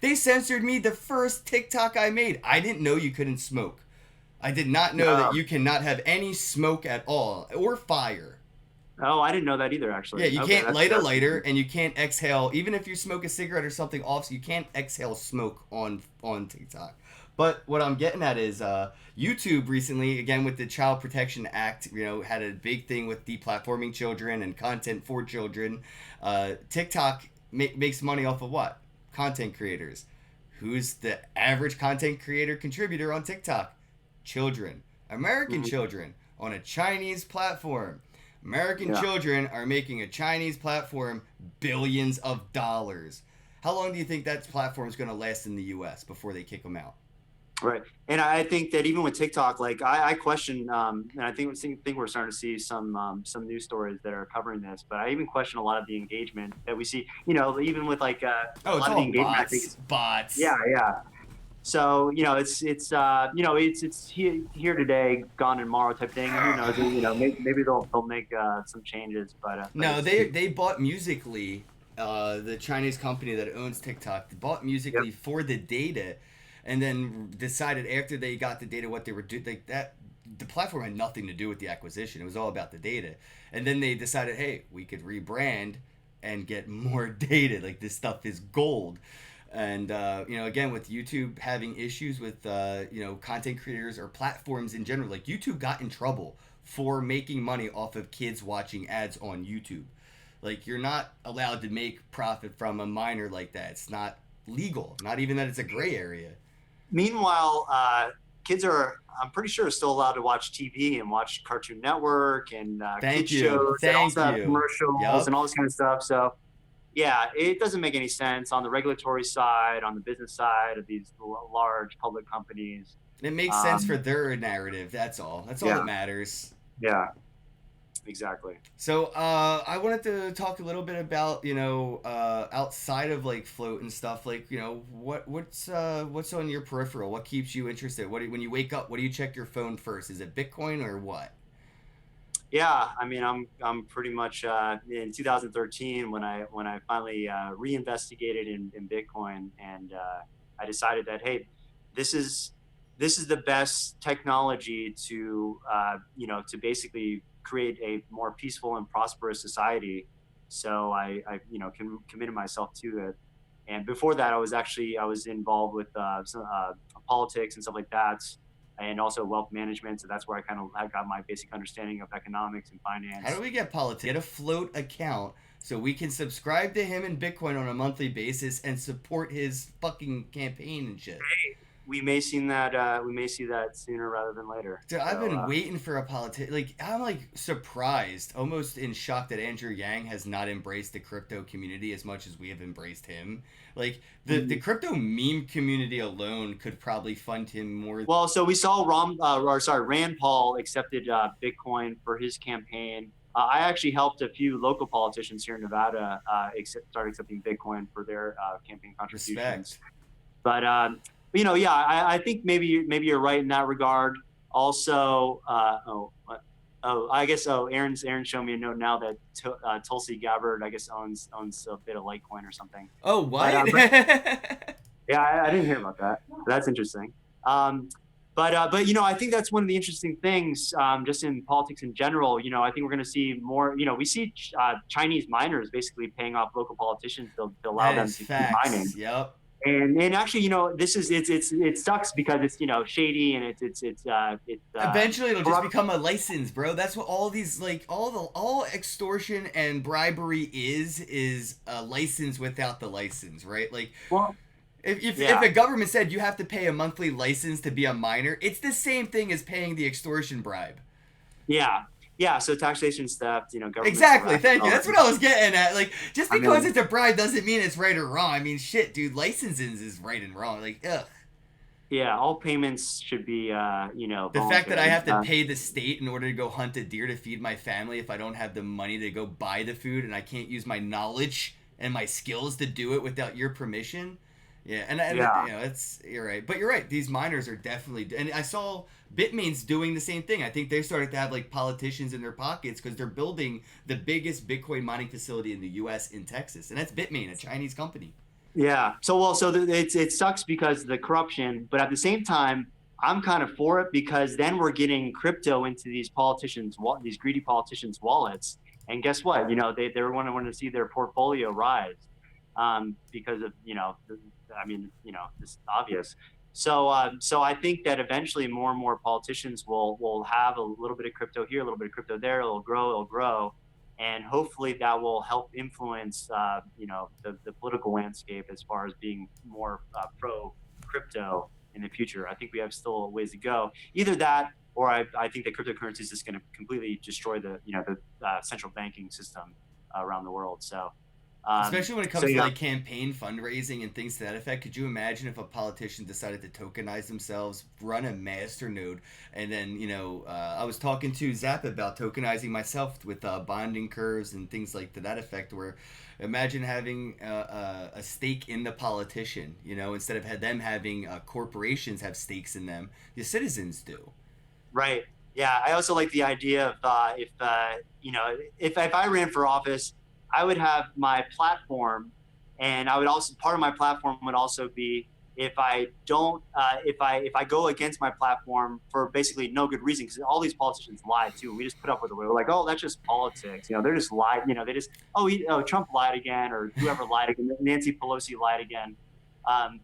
they censored me the first TikTok I made. I didn't know you couldn't smoke. I did not know that you cannot have any smoke at all or fire. Oh, I didn't know that either, actually. Yeah, you can't light a lighter, and you can't exhale. Even if you smoke a cigarette or something off, you can't exhale smoke on TikTok. But what I'm getting at is YouTube recently, again with the Child Protection Act, had a big thing with deplatforming children and content for children. TikTok makes money off of what? Content creators. Who's the average content creator contributor on TikTok? Children. American children on a Chinese platform. American children are making a Chinese platform billions of dollars. How long do you think that platform is going to last in the U.S. before they kick them out? Right. And I think that even with TikTok, like I question, and I think we're starting to see some news stories that are covering this, but I even question a lot of the engagement that we see, even with like a lot of the engagement. Bots. I think it's bots. Yeah. So, it's here today, gone tomorrow type thing. Who knows? Maybe they'll make some changes, but no, they bought Musical.ly, the Chinese company that owns TikTok. They bought Musical.ly for the data, and then decided after they got the data what they were doing. Like that, the platform had nothing to do with the acquisition. It was all about the data, and then they decided, hey, we could rebrand and get more data. Like this stuff is gold. And again, with YouTube having issues with content creators or platforms in general, like YouTube got in trouble for making money off of kids watching ads on YouTube. Like, you're not allowed to make profit from a minor like that. It's not legal. Not even that it's a gray area. Meanwhile, kids are, I'm pretty sure, still allowed to watch TV and watch Cartoon Network and kids shows and also have commercials and all this kind of stuff. So yeah, it doesn't make any sense on the regulatory side, on the business side of these large public companies. It makes sense for their narrative. That's all. That's all that matters. Yeah, exactly. So I wanted to talk a little bit about, outside of like Flote and stuff, like, what's on your peripheral? What keeps you interested? When you wake up, what do you check your phone first? Is it Bitcoin or what? Yeah, I mean, I'm pretty much in 2013 when I finally reinvestigated in Bitcoin, and I decided that, hey, this is the best technology to to basically create a more peaceful and prosperous society. So I committed myself to it. And before that, I was involved with politics and stuff like that, and also wealth management. So that's where I got my basic understanding of economics and finance. How do we get politics? Get a Flote account so we can subscribe to him in Bitcoin on a monthly basis and support his fucking campaign and shit. Hey, we may see that sooner rather than later. Dude, So I've been waiting for a politician. Like, I'm like surprised, almost in shock that Andrew Yang has not embraced the crypto community as much as we have embraced him. Like, the crypto meme community alone could probably fund him more. well, so we saw Rand Paul accepted Bitcoin for his campaign. I actually helped a few local politicians here in Nevada start accepting Bitcoin for their campaign contributions. Respect. But yeah, I think maybe you're right in that regard. Also, I guess Aaron's showing me a note now that Tulsi Gabbard I guess owns a bit of Litecoin or something. Oh, what? Yeah, I didn't hear about that. That's interesting. But I think that's one of the interesting things just in politics in general. I think we're going to see more. We see Chinese miners basically paying off local politicians to allow them to keep mining. Yep. And actually, this is it sucks because it's shady and it's eventually it'll just become a license, bro. That's what all these all extortion and bribery is a license without the license, right? Like, well, if the government said you have to pay a monthly license to be a miner, it's the same thing as paying the extortion bribe. Yeah, so taxation theft, government. Exactly, thank you. That's what I was getting at. Like, just because it's a bribe doesn't mean it's right or wrong. I mean, shit, dude, licensing is right and wrong. Like, ugh. Yeah, all payments should be, The voluntary. fact that I have to pay the state in order to go hunt a deer to feed my family if I don't have the money to go buy the food and I can't use my knowledge and my skills to do it without your permission. Yeah, and you're right. But you're right. These miners are definitely, and I saw Bitmain's doing the same thing. I think they started to have like politicians in their pockets because they're building the biggest Bitcoin mining facility in the U.S. in Texas, and that's Bitmain, a Chinese company. Yeah. So it sucks because of the corruption, but at the same time, I'm kind of for it because then we're getting crypto into these greedy politicians' wallets, and guess what? They're wanting to see their portfolio rise because of this is obvious. So I think that eventually more and more politicians will have a little bit of crypto here, a little bit of crypto there. It'll grow, and hopefully that will help influence the political landscape as far as being more pro crypto in the future. I think we have still a ways to go. Either that, or I think that cryptocurrency is just going to completely destroy the central banking system around the world. So. Especially when it comes to like campaign fundraising and things to that effect. Could you imagine if a politician decided to tokenize themselves, run a masternode, and then I was talking to Zap about tokenizing myself with bonding curves and things like to that effect. Where imagine having a stake in the politician, instead of them having corporations have stakes in them, the citizens do. Right. Yeah. I also like the idea of if I ran for office, I would have my platform, and I would also part of my platform would also be if I don't if I go against my platform for basically no good reason, because all these politicians lie too. We just put up with it. We're like, oh, that's just politics. They're just lied. They just Trump lied again, or whoever lied again. Nancy Pelosi lied again. And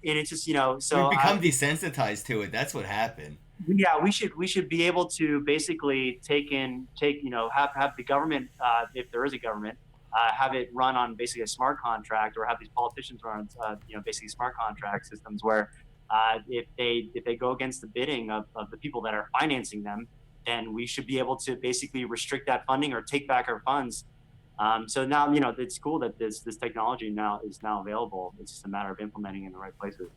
it's just so we've become desensitized to it. That's what happened. Yeah, we should be able to basically have the government, if there is a government, have it run on basically a smart contract, or have these politicians run basically smart contract systems where if they go against the bidding of the people that are financing them, then we should be able to basically restrict that funding or take back our funds. So now it's cool that this technology is now available. It's just a matter of implementing in the right places.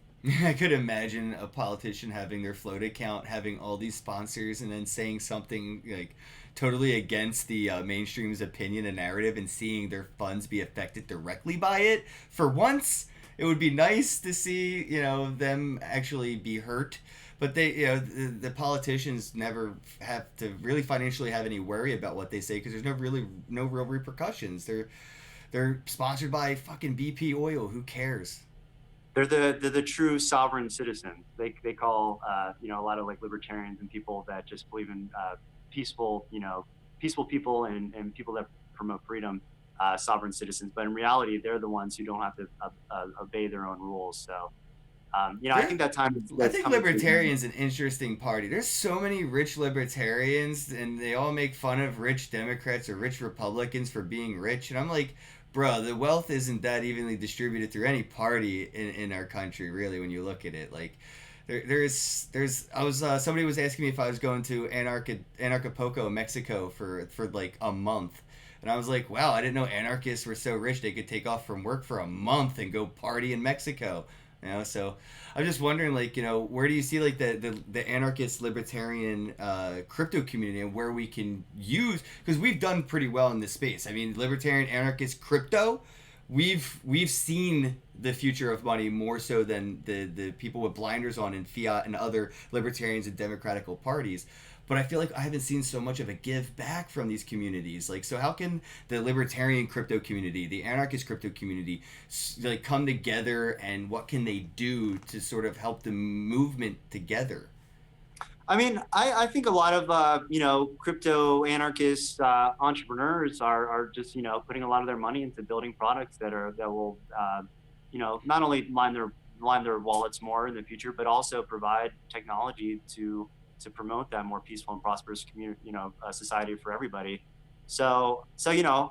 I could imagine a politician having their Flote account, having all these sponsors, and then saying something like totally against the mainstream's opinion and narrative, and seeing their funds be affected directly by it. For once, it would be nice to see them actually be hurt. But they, the politicians never have to really financially have any worry about what they say, because there's no real repercussions. They're sponsored by fucking BP oil. Who cares? They're the true sovereign citizen. They call a lot of like libertarians and people that just believe in peaceful people and people that promote freedom, sovereign citizens. But in reality, they're the ones who don't have to obey their own rules. So. I think that time. I think libertarian's an interesting party. There's so many rich libertarians, and they all make fun of rich Democrats or rich Republicans for being rich. And I'm like, bro, the wealth isn't that evenly distributed through any party in our country, really, when you look at it. Like, I was somebody was asking me if I was going to Anarchapulco, Mexico for like a month. And I was like, wow, I didn't know anarchists were so rich they could take off from work for a month and go party in Mexico. So I'm just wondering, like, where do you see like the anarchist libertarian crypto community and where we can use, because we've done pretty well in this space. I mean, libertarian anarchist crypto, we've seen the future of money more so than the people with blinders on in fiat and other libertarians and democratical parties. But I feel like I haven't seen so much of a give back from these communities. Like, so how can the libertarian crypto community, the anarchist crypto community, like come together, and what can they do to sort of help the movement together? I mean, I think a lot of crypto anarchist entrepreneurs are just putting a lot of their money into building products that will not only line their wallets more in the future, but also provide technology to promote that more peaceful and prosperous community, society for everybody. So yeah,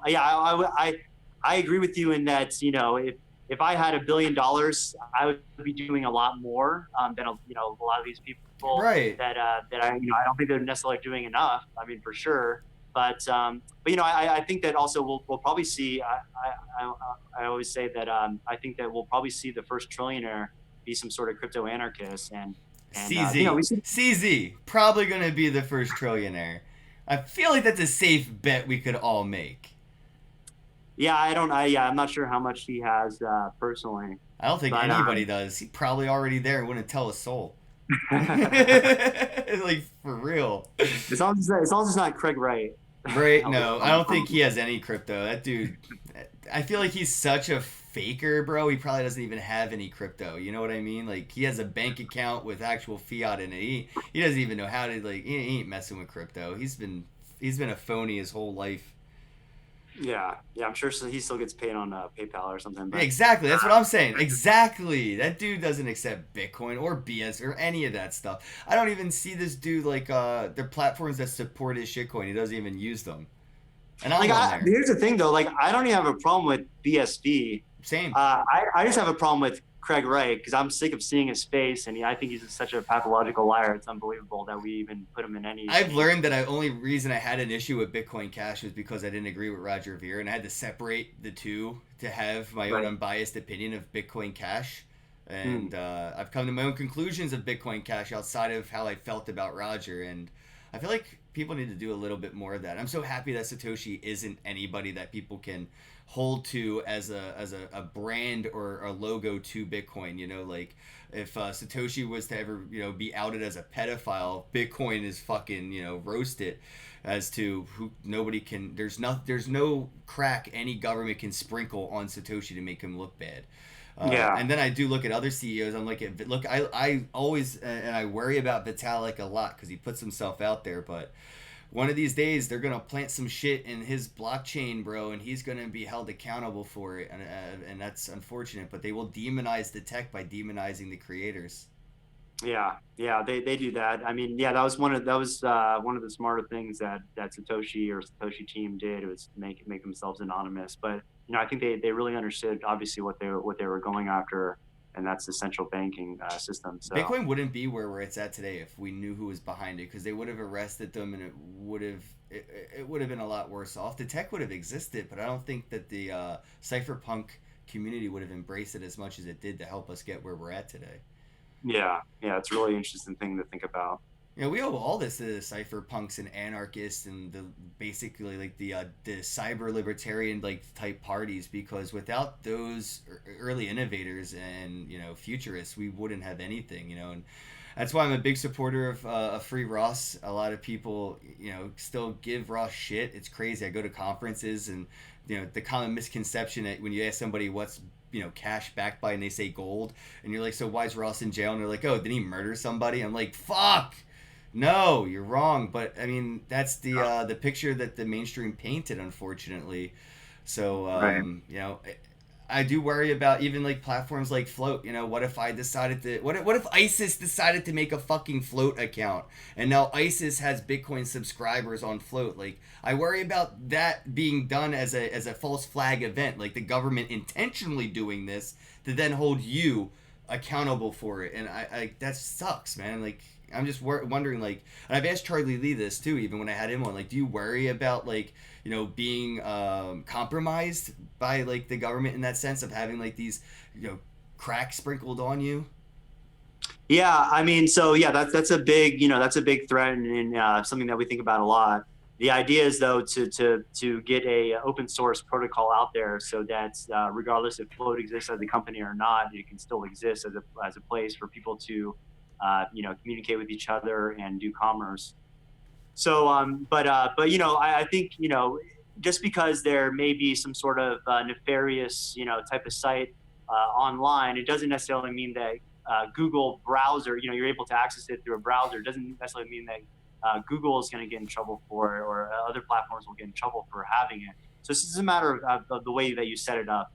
I agree with you in that if I had $1 billion, I would be doing a lot more than a lot of these people Right. that I don't think they're necessarily doing enough. I mean, for sure. But I think that also we'll probably see. I always say that I think that we'll probably see the first trillionaire be some sort of crypto anarchist, and we see. CZ, probably going to be the first trillionaire. I feel like that's a safe bet we could all make. Yeah, I'm not sure how much he has personally. I don't think But anybody does. He's probably already there and wouldn't tell a soul. Like, for real. As long as it's not Craig Wright. Right? No, I don't think he has any crypto. That dude, I feel like he's such a faker, bro. He probably doesn't even have any crypto. You know what I mean? Like, he has a bank account with actual fiat in it. He doesn't even know how to, like, he ain't messing with crypto. He's been a phony his whole life. Yeah, I'm sure he still gets paid on PayPal or something. But, exactly, that's what I'm saying. Exactly, that dude doesn't accept Bitcoin or BS or any of that stuff. I don't even see this dude like their platforms that support his shitcoin. He doesn't even use them. And I'm on there. Here's the thing though, like I don't even have a problem with BSV. Same. I just have a problem with Craig Wright because I'm sick of seeing his face, and I think he's such a pathological liar. It's unbelievable that we even put him in any. I've learned that the only reason I had an issue with Bitcoin Cash was because I didn't agree with Roger Ver, and I had to separate the two to have my own unbiased opinion of Bitcoin Cash. And I've come to my own conclusions of Bitcoin Cash outside of how I felt about Roger, and I feel like people need to do a little bit more of that. I'm so happy that Satoshi isn't anybody that people can hold to as a brand or a logo to Bitcoin. Like if Satoshi was to ever be outed as a pedophile, Bitcoin is fucking roasted as to who nobody can. There's no crack any government can sprinkle on Satoshi to make him look bad. And then I do look at other CEOs. I'm like, I always and I worry about Vitalik a lot because he puts himself out there. But one of these days, they're gonna plant some shit in his blockchain, bro, and he's gonna be held accountable for it. And that's unfortunate. But they will demonize the tech by demonizing the creators. Yeah, they do that. I mean, yeah, that was one of the smarter things that Satoshi or Satoshi team did, was make themselves anonymous. But I think they really understood obviously what they were going after, and that's the central banking system. So Bitcoin wouldn't be where it's at today if we knew who was behind it, because they would have arrested them, and it would have been a lot worse off. The tech would have existed, but I don't think that the cypherpunk community would have embraced it as much as it did to help us get where we're at today. Yeah, it's a really interesting thing to think about. We owe all this to the cypherpunks and anarchists and basically like the cyber libertarian type parties, because without those early innovators and futurists, we wouldn't have anything. And that's why I'm a big supporter of free Ross. A lot of people still give Ross shit. It's crazy. I go to conferences, and the common misconception that when you ask somebody what's cash backed by, and they say gold, and you're like, so why is Ross in jail? And they're like, oh, did he murder somebody? I'm like, fuck, no, you're wrong. But I mean, that's the picture that the mainstream painted, unfortunately. So I do worry about even like platforms like Flote. You know, what if I decided to? What if ISIS decided to make a fucking Flote account, and now ISIS has Bitcoin subscribers on Flote? Like, I worry about that being done as a false flag event, like the government intentionally doing this to then hold you accountable for it, and I that sucks, man. Like, I'm just wondering, like, and I've asked Charlie Lee this too, even when I had him on. Like, do you worry about like, you know, being compromised by like the government in that sense of having like these, you know, cracks sprinkled on you? Yeah, I mean, so yeah, that's a big, that's a big threat, and something that we think about a lot. The idea is though to get a open source protocol out there so that regardless if Flote exists as a company or not, it can still exist as a place for people to communicate with each other and do commerce. So, but I think just because there may be some sort of nefarious type of site online, it doesn't necessarily mean that Google browser, you're able to access it through a browser. It doesn't necessarily mean that Google is going to get in trouble for it, or other platforms will get in trouble for having it. So this is a matter of the way that you set it up.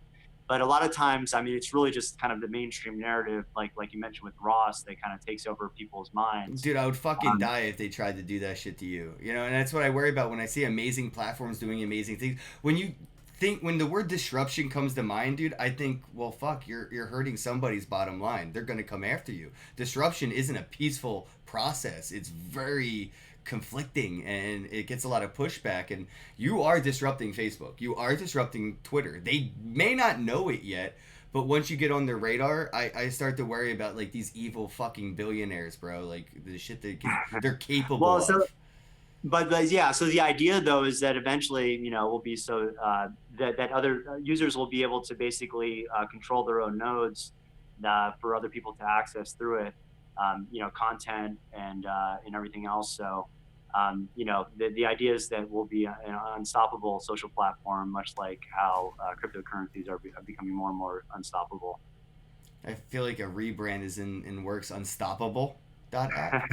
But a lot of times, I mean, it's really just kind of the mainstream narrative, like you mentioned with Ross, that kind of takes over people's minds. Dude, I would fucking Um, die if they tried to do that shit to you. You know, and that's what I worry about when I see amazing platforms doing amazing things. When the word disruption comes to mind, dude, I think, well, fuck, you're hurting somebody's bottom line. They're gonna come after you. Disruption isn't a peaceful process. It's very conflicting, and it gets a lot of pushback. And you are disrupting Facebook. You are disrupting Twitter. They may not know it yet, but once you get on their radar, I start to worry about like these evil fucking billionaires, bro. Like the shit they're capable well, so of. but yeah, so the idea though is that eventually, will be so that other users will be able to basically control their own nodes for other people to access through it, content and everything else. So, the idea is that we'll be an unstoppable social platform, much like how cryptocurrencies are becoming more and more unstoppable. I feel like a rebrand is in works. Unstoppable.app.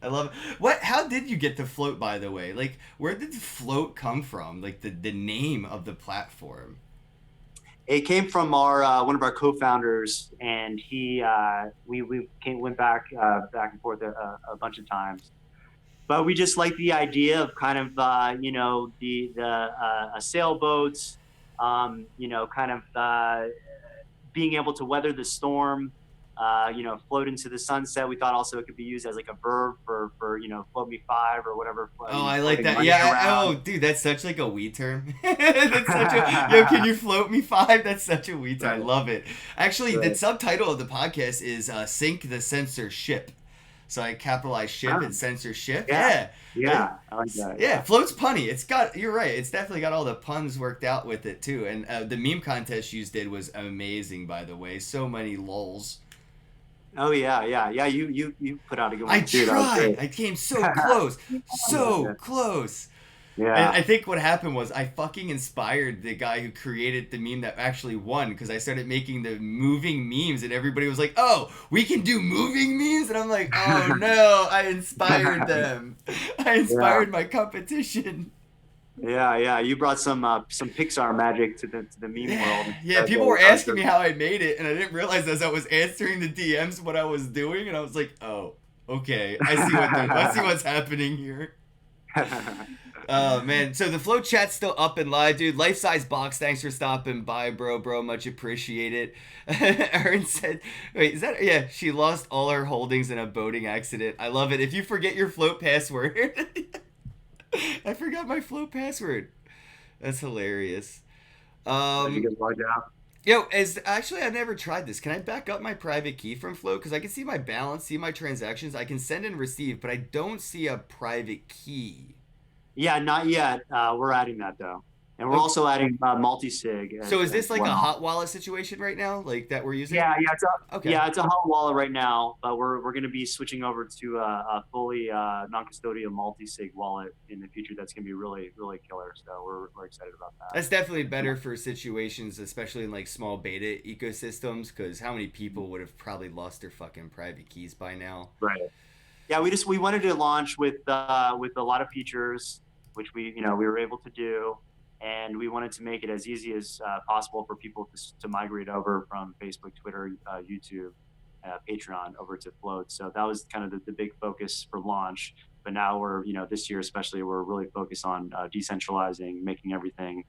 I love it. What? How did you get to Flote, by the way? Like, where did Flote come from? Like the name of the platform. It came from our one of our co-founders, and we went back and forth a bunch of times. But we just like the idea of kind of the a sailboat, kind of being able to weather the storm, float into the sunset. We thought also it could be used as like a verb for float me five or whatever. Oh, I like Floating that. money Yeah. Oh, around. dude, that's such like a we term. That's such a yo. Can you float me five? That's such a we term. I Right, love it. Actually, the right. subtitle of the podcast is "Sink the Censorship." So I capitalize ship and censorship. Yeah, Yeah. yeah, I like that. Yeah, Float's punny. It's got. You're right. It's definitely got all the puns worked out with it too. And the meme contest you did was amazing, by the way. So many lols. Oh yeah. You put out a good I one too. That was tried. great. I came so close, so close. And Yeah. I think what happened was I fucking inspired the guy who created the meme that actually won because I started making the moving memes and everybody was like, "Oh, we can do moving memes," and I'm like, "Oh no, I inspired them. I Yeah. inspired my competition." Yeah. You brought some Pixar magic to the meme world. Yeah, people were asking me how I made it, and I didn't realize as I was answering the DMs what I was doing, and I was like, "Oh, okay, I see what's happening here." Oh man, so the Flow chat's still up and live, dude. Life size box, thanks for stopping by, bro. Much appreciated. Erin said, "Wait, is that? Yeah, she lost all her holdings in a boating accident. I love it. If you forget your Float password, I forgot my Float password. That's hilarious." Did you Um, get logged out? Yo, as actually, I've never tried this. Can I back up my private key from Float? Because I can see my balance, see my transactions. I can send and receive, but I don't see a private key. Yeah, not yet. We're adding that though, and we're Okay. also adding multi-sig So is as this like a well. hot wallet situation right now, like that we're using? Okay. It's a hot wallet right now, but we're going to be switching over to a fully non-custodial multi-sig wallet in the future. That's going to be really really killer. So we're excited about that. That's definitely better for situations, especially in like small beta ecosystems, because how many people would have probably lost their fucking private keys by now? Right. Yeah, we wanted to launch with a lot of features, which we were able to do, and we wanted to make it as easy as possible for people to migrate over from Facebook, Twitter, YouTube, Patreon over to Flote. So that was kind of the big focus for launch. But now we're, this year especially, we're really focused on decentralizing, making everything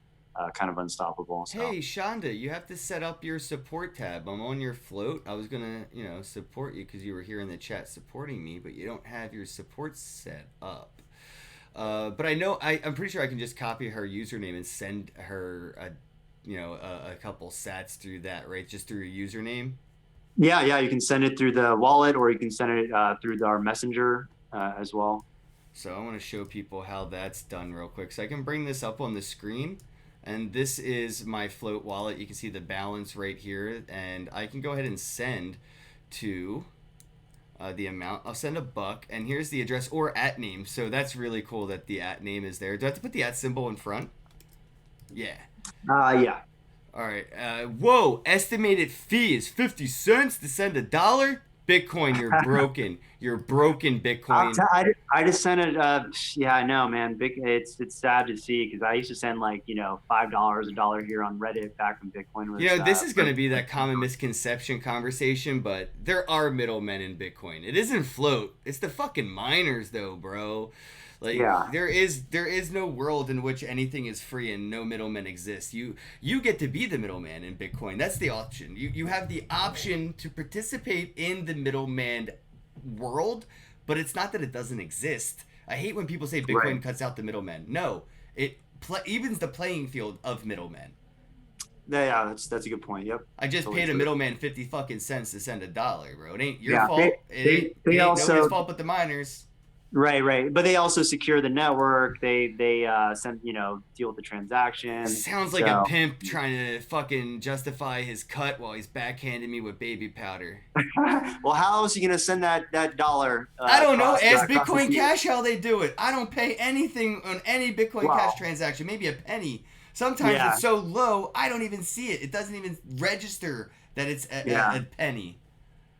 kind of unstoppable. So. Hey, Shonda, you have to set up your support tab. I'm on your Flote. I was gonna, support you because you were here in the chat supporting me, but you don't have your support set up. But I know I'm pretty sure I can just copy her username and send her a couple sats through that, right? Just through your username. Yeah, you can send it through the wallet, or you can send it through our messenger as well. So I want to show people how that's done real quick. So I can bring this up on the screen, and this is my Flote wallet. You can see the balance right here, and I can go ahead and send to the amount. I'll send $1, and here's the address or @ name. So that's really cool that the @ name is there. Do I have to put the @ symbol in front? Yeah. Yeah. All right. Whoa! Estimated fee is 50 cents to send $1. Bitcoin, you're broken. You're broken, Bitcoin. I just sent it. Yeah, I know, man. It's sad to see because I used to send like $5, $1 here on Reddit back when Bitcoin was. This is going to be that common misconception conversation, but there are middlemen in Bitcoin. It isn't Flote. It's the fucking miners, though, bro. Like, yeah. there is no world in which anything is free and no middlemen exist. You get to be the middleman in Bitcoin. That's the option. You have the option to participate in the middleman world, but it's not that it doesn't exist. I hate when people say Bitcoin cuts out the middlemen. No, it evens the playing field of middlemen. Yeah, that's a good point. Yep. I just paid a middleman 50 fucking cents to send $1, bro. It ain't your fault. It ain't also, nobody's fault but the miners. Right. But they also secure the network. They send deal with the transaction. Sounds like a pimp trying to fucking justify his cut while he's backhanding me with baby powder. Well, how else are you gonna send that dollar? I don't know. Ask Bitcoin Cash how they do it. I don't pay anything on any Bitcoin Cash transaction. Maybe a penny. Sometimes it's so low I don't even see it. It doesn't even register that it's a penny.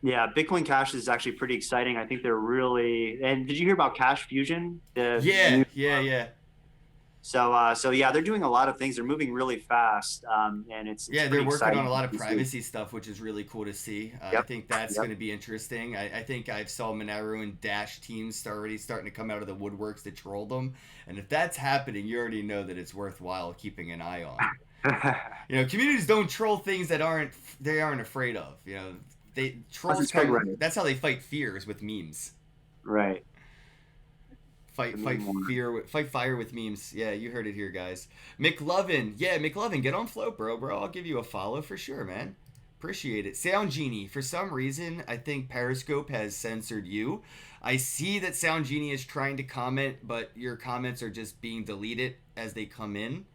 Yeah, Bitcoin Cash is actually pretty exciting. I think they're really. And did you hear about Cash Fusion? Yeah. So yeah, they're doing a lot of things. They're moving really fast, and it's they're working on a lot of privacy stuff, which is really cool to see. I think that's going to be interesting. I think I saw Monero and Dash teams already starting to come out of the woodworks to troll them, and if that's happening, you already know that it's worthwhile keeping an eye on. Communities don't troll things that they aren't afraid of. Trolls that's how they fight fears with memes. Right. Fight fire with memes. Yeah, you heard it here, guys. McLovin, get on Flote, bro. I'll give you a follow for sure, man. Appreciate it. Sound Genie, for some reason, I think Periscope has censored you. I see that Sound Genie is trying to comment, but your comments are just being deleted as they come in.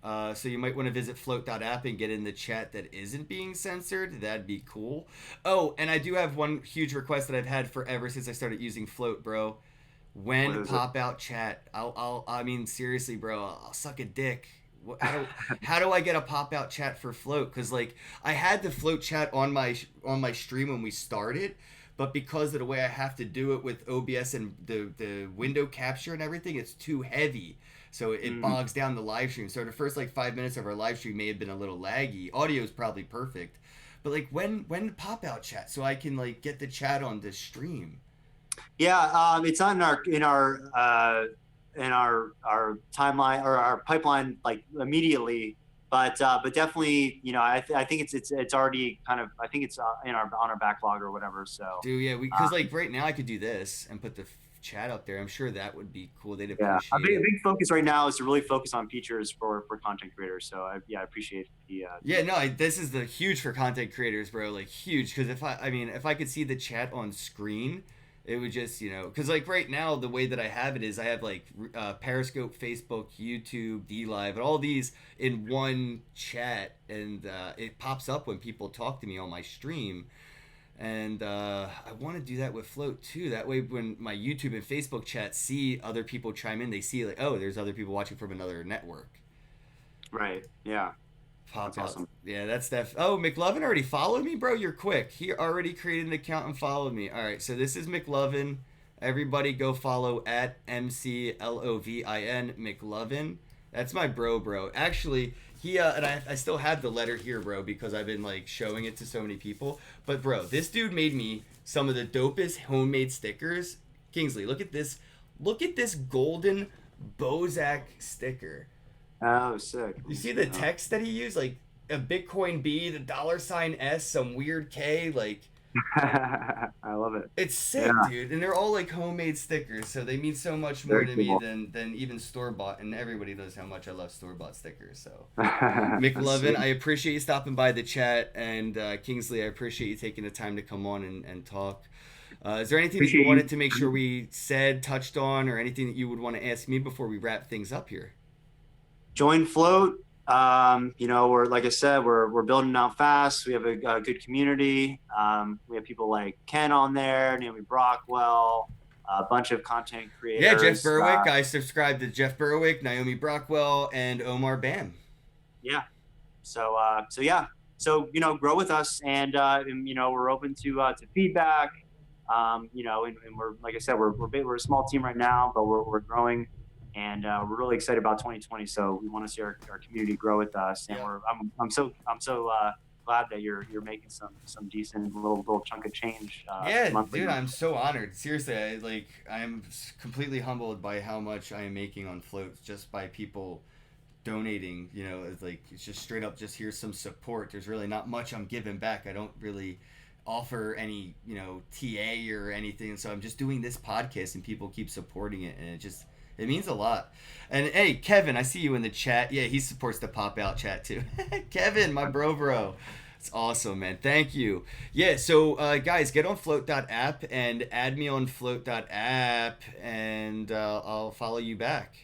So you might want to visit Flote.app and get in the chat that isn't being censored. That'd be cool. Oh, and I do have one huge request that I've had forever since I started using Flote, bro. When pop out chat, I mean seriously, bro, I'll suck a dick. How do I get a pop out chat for Flote? Because like I had the Flote chat on my stream when we started, but because of the way I have to do it with OBS and the window capture and everything, it's too heavy. So it bogs down the live stream. So the first 5 minutes of our live stream may have been a little laggy. Audio is probably perfect, but when pop out chat so I can get the chat on the stream. Yeah, it's on our timeline or our pipeline immediately, but definitely I think it's already kind of I think it's on our backlog or whatever. So because right now I could do this and put the chat up there. I'm sure that would be cool. They'd appreciate it. A big focus right now is to really focus on features for content creators. So I appreciate the. This is the huge for content creators, bro. Huge because if I could see the chat on screen. It would just, because right now the way that I have it is I have Periscope, Facebook, YouTube, DLive, and all these in one chat, and it pops up when people talk to me on my stream, and I want to do that with Flote too. That way, when my YouTube and Facebook chat see other people chime in, they see there's other people watching from another network. Right. Yeah. That's awesome. Yeah, that's Steph. Oh, McLovin already followed me, bro. You're quick. He already created an account and followed me. All right, so this is McLovin. Everybody go follow at McLovin. McLovin. That's my bro. Actually, he and I still have the letter here, bro, because I've been like showing it to so many people. But bro, this dude made me some of the dopest homemade stickers. Kingsley, look at this. Look at this golden Bozak sticker. Oh, sick. You see the text that he used, like a Bitcoin B, the $S, some weird K, like. I love it. It's sick, dude, and they're all like homemade stickers, so they mean so much more to me than even store bought. And everybody knows how much I love store bought stickers. So, McLovin, I appreciate you stopping by the chat, and Kingsley, I appreciate you taking the time to come on and talk. Is there anything that you wanted to make sure we said, touched on, or anything that you would want to ask me before we wrap things up here? Join Flote. You know, we're, like I said, we're building out fast. We have a good community. We have people like Ken on there, Naomi Brockwell, a bunch of content creators. Yeah, Jeff Berwick. I subscribe to Jeff Berwick, Naomi Brockwell, and Omar Bam. Yeah. So yeah. So, you know, grow with us, and you know, we're open to feedback. You know, and we're, like I said, we're a small team right now, but we're growing. And we're really excited about 2020. So we want to see our community grow with us. And I'm so glad that you're making some decent little chunk of change. Dude, I'm so honored. Seriously, I'm completely humbled by how much I am making on Flote just by people donating. You know, it's just straight up, just here's some support. There's really not much I'm giving back. I don't really offer any, you know, TA or anything. So I'm just doing this podcast, and people keep supporting it, and it means a lot. And hey, Kevin, I see you in the chat. Yeah, he supports the pop out chat too. Kevin, my bro. It's awesome, man. Thank you. Yeah, so guys, get on Flote.app and add me on Flote.app, and I'll follow you back.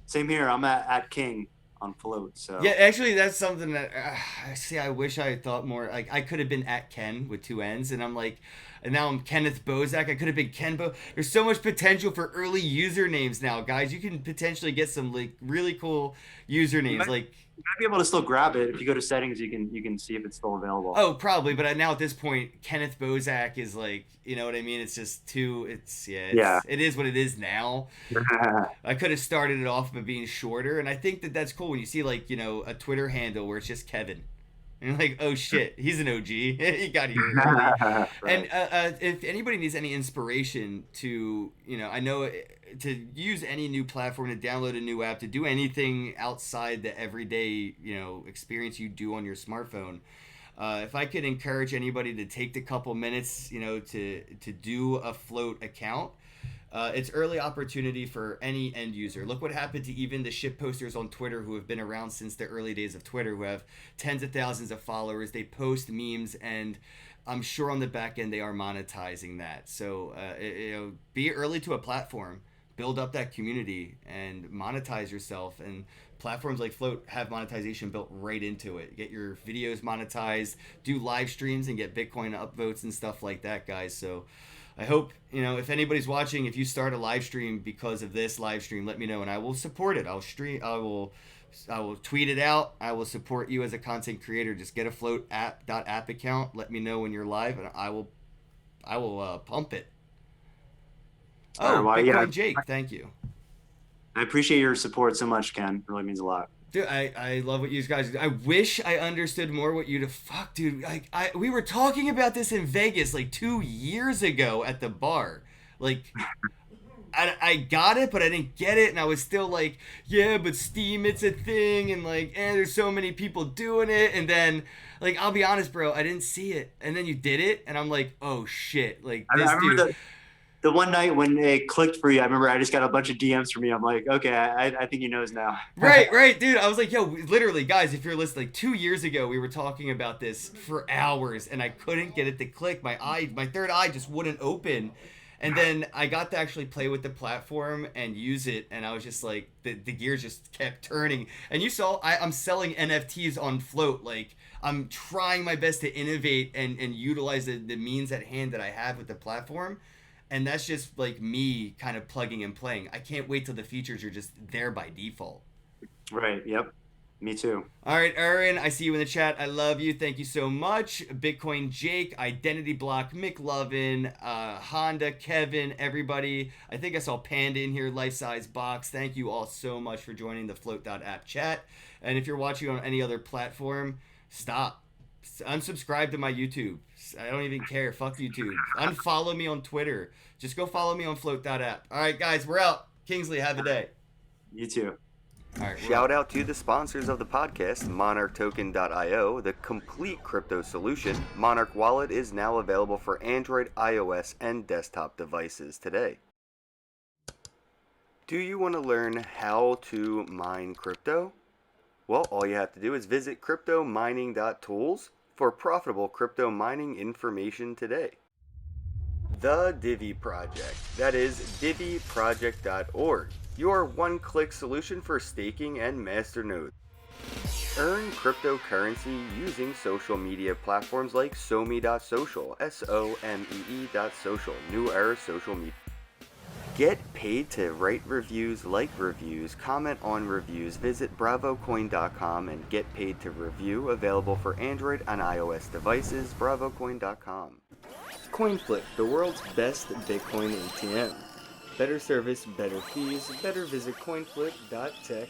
Same here. I'm at King on Flote. So yeah, actually, that's something that I wish I had thought more. Like, I could have been at Ken with 2 N's, and I'm like, and now I'm Kenneth Bozak. I could have been Ken Bo. There's so much potential for early usernames now, guys. You can potentially get some like really cool usernames. You might be able to still grab it if you go to settings. You can see if it's still available. Oh, probably. But now at this point, Kenneth Bozak is like, you know what I mean? It's just too. It is what it is now. I could have started it off by being shorter, and I think that that's cool when you see, like, you know, a Twitter handle where it's just Kevin. And you're like, oh shit, he's an OG. He got here early. Right. And if anybody needs any inspiration to, you know, I know to use any new platform, to download a new app, to do anything outside the everyday, you know, experience you do on your smartphone, if I could encourage anybody to take the couple minutes, you know, to do a Flote account. It's early opportunity for any end user. Look what happened to even the shit posters on Twitter who have been around since the early days of Twitter, who have tens of thousands of followers. They post memes, and I'm sure on the back end they are monetizing that. So, you know, be early to a platform, build up that community, and monetize yourself. And platforms like Flote have monetization built right into it. Get your videos monetized, do live streams, and get Bitcoin upvotes and stuff like that, guys. So I hope, you know, if anybody's watching, if you start a live stream because of this live stream, let me know, and I will support it. I will tweet it out. I will support you as a content creator. Just get a Flote.app account. Let me know when you're live, and I will pump it. Oh, well, Bitcoin Jake, thank you. I appreciate your support so much, Ken. It really means a lot. Dude, I love what you guys do. I wish I understood more what dude. Like, we were talking about this in Vegas like 2 years ago at the bar. Like, I got it, but I didn't get it, and I was still like, yeah, but Steam, it's a thing, and like, there's so many people doing it, and then, like, I'll be honest, bro, I didn't see it, and then you did it, and I'm like, oh shit, like, this dude. The one night when it clicked for you, I remember I just got a bunch of DMs from you. I'm like, okay, I think he knows now. Right, dude. I was like, yo, literally, guys, if you're listening, like 2 years ago, we were talking about this for hours, and I couldn't get it to click. My third eye just wouldn't open. And then I got to actually play with the platform and use it, and I was just like, the gears just kept turning. And you saw, I'm selling NFTs on Flote. Like, I'm trying my best to innovate and utilize the means at hand that I have with the platform. And that's just like me kind of plugging and playing. I can't wait till the features are just there by default. Right. Yep. Me too. All right, Aaron, I see you in the chat. I love you. Thank you so much. Bitcoin Jake, Identity Block, McLovin, Honda, Kevin, everybody. I think I saw Panda in here, Life Size Box. Thank you all so much for joining the Flote.app chat. And if you're watching on any other platform, stop. Unsubscribe to my YouTube. I don't even care. Fuck YouTube. Unfollow me on Twitter. Just go follow me on Flote.app. All right, guys, we're out. Kingsley, have a day. You too. All right, Shout out to the sponsors of the podcast, MonarchToken.io, the complete crypto solution. Monarch Wallet is now available for Android, iOS, and desktop devices today. Do you want to learn how to mine crypto? Well, all you have to do is visit cryptomining.tools for profitable crypto mining information today. The Divi Project, that is diviproject.org, your one-click solution for staking and masternodes. Earn cryptocurrency using social media platforms like SOME.social, SOMEE.social, New Era Social Media. Get paid to write reviews, like reviews, comment on reviews. Visit bravocoin.com and get paid to review, available for Android and iOS devices, bravocoin.com. CoinFlip, the world's best Bitcoin ATM. Better service, better fees, better visit coinflip.tech.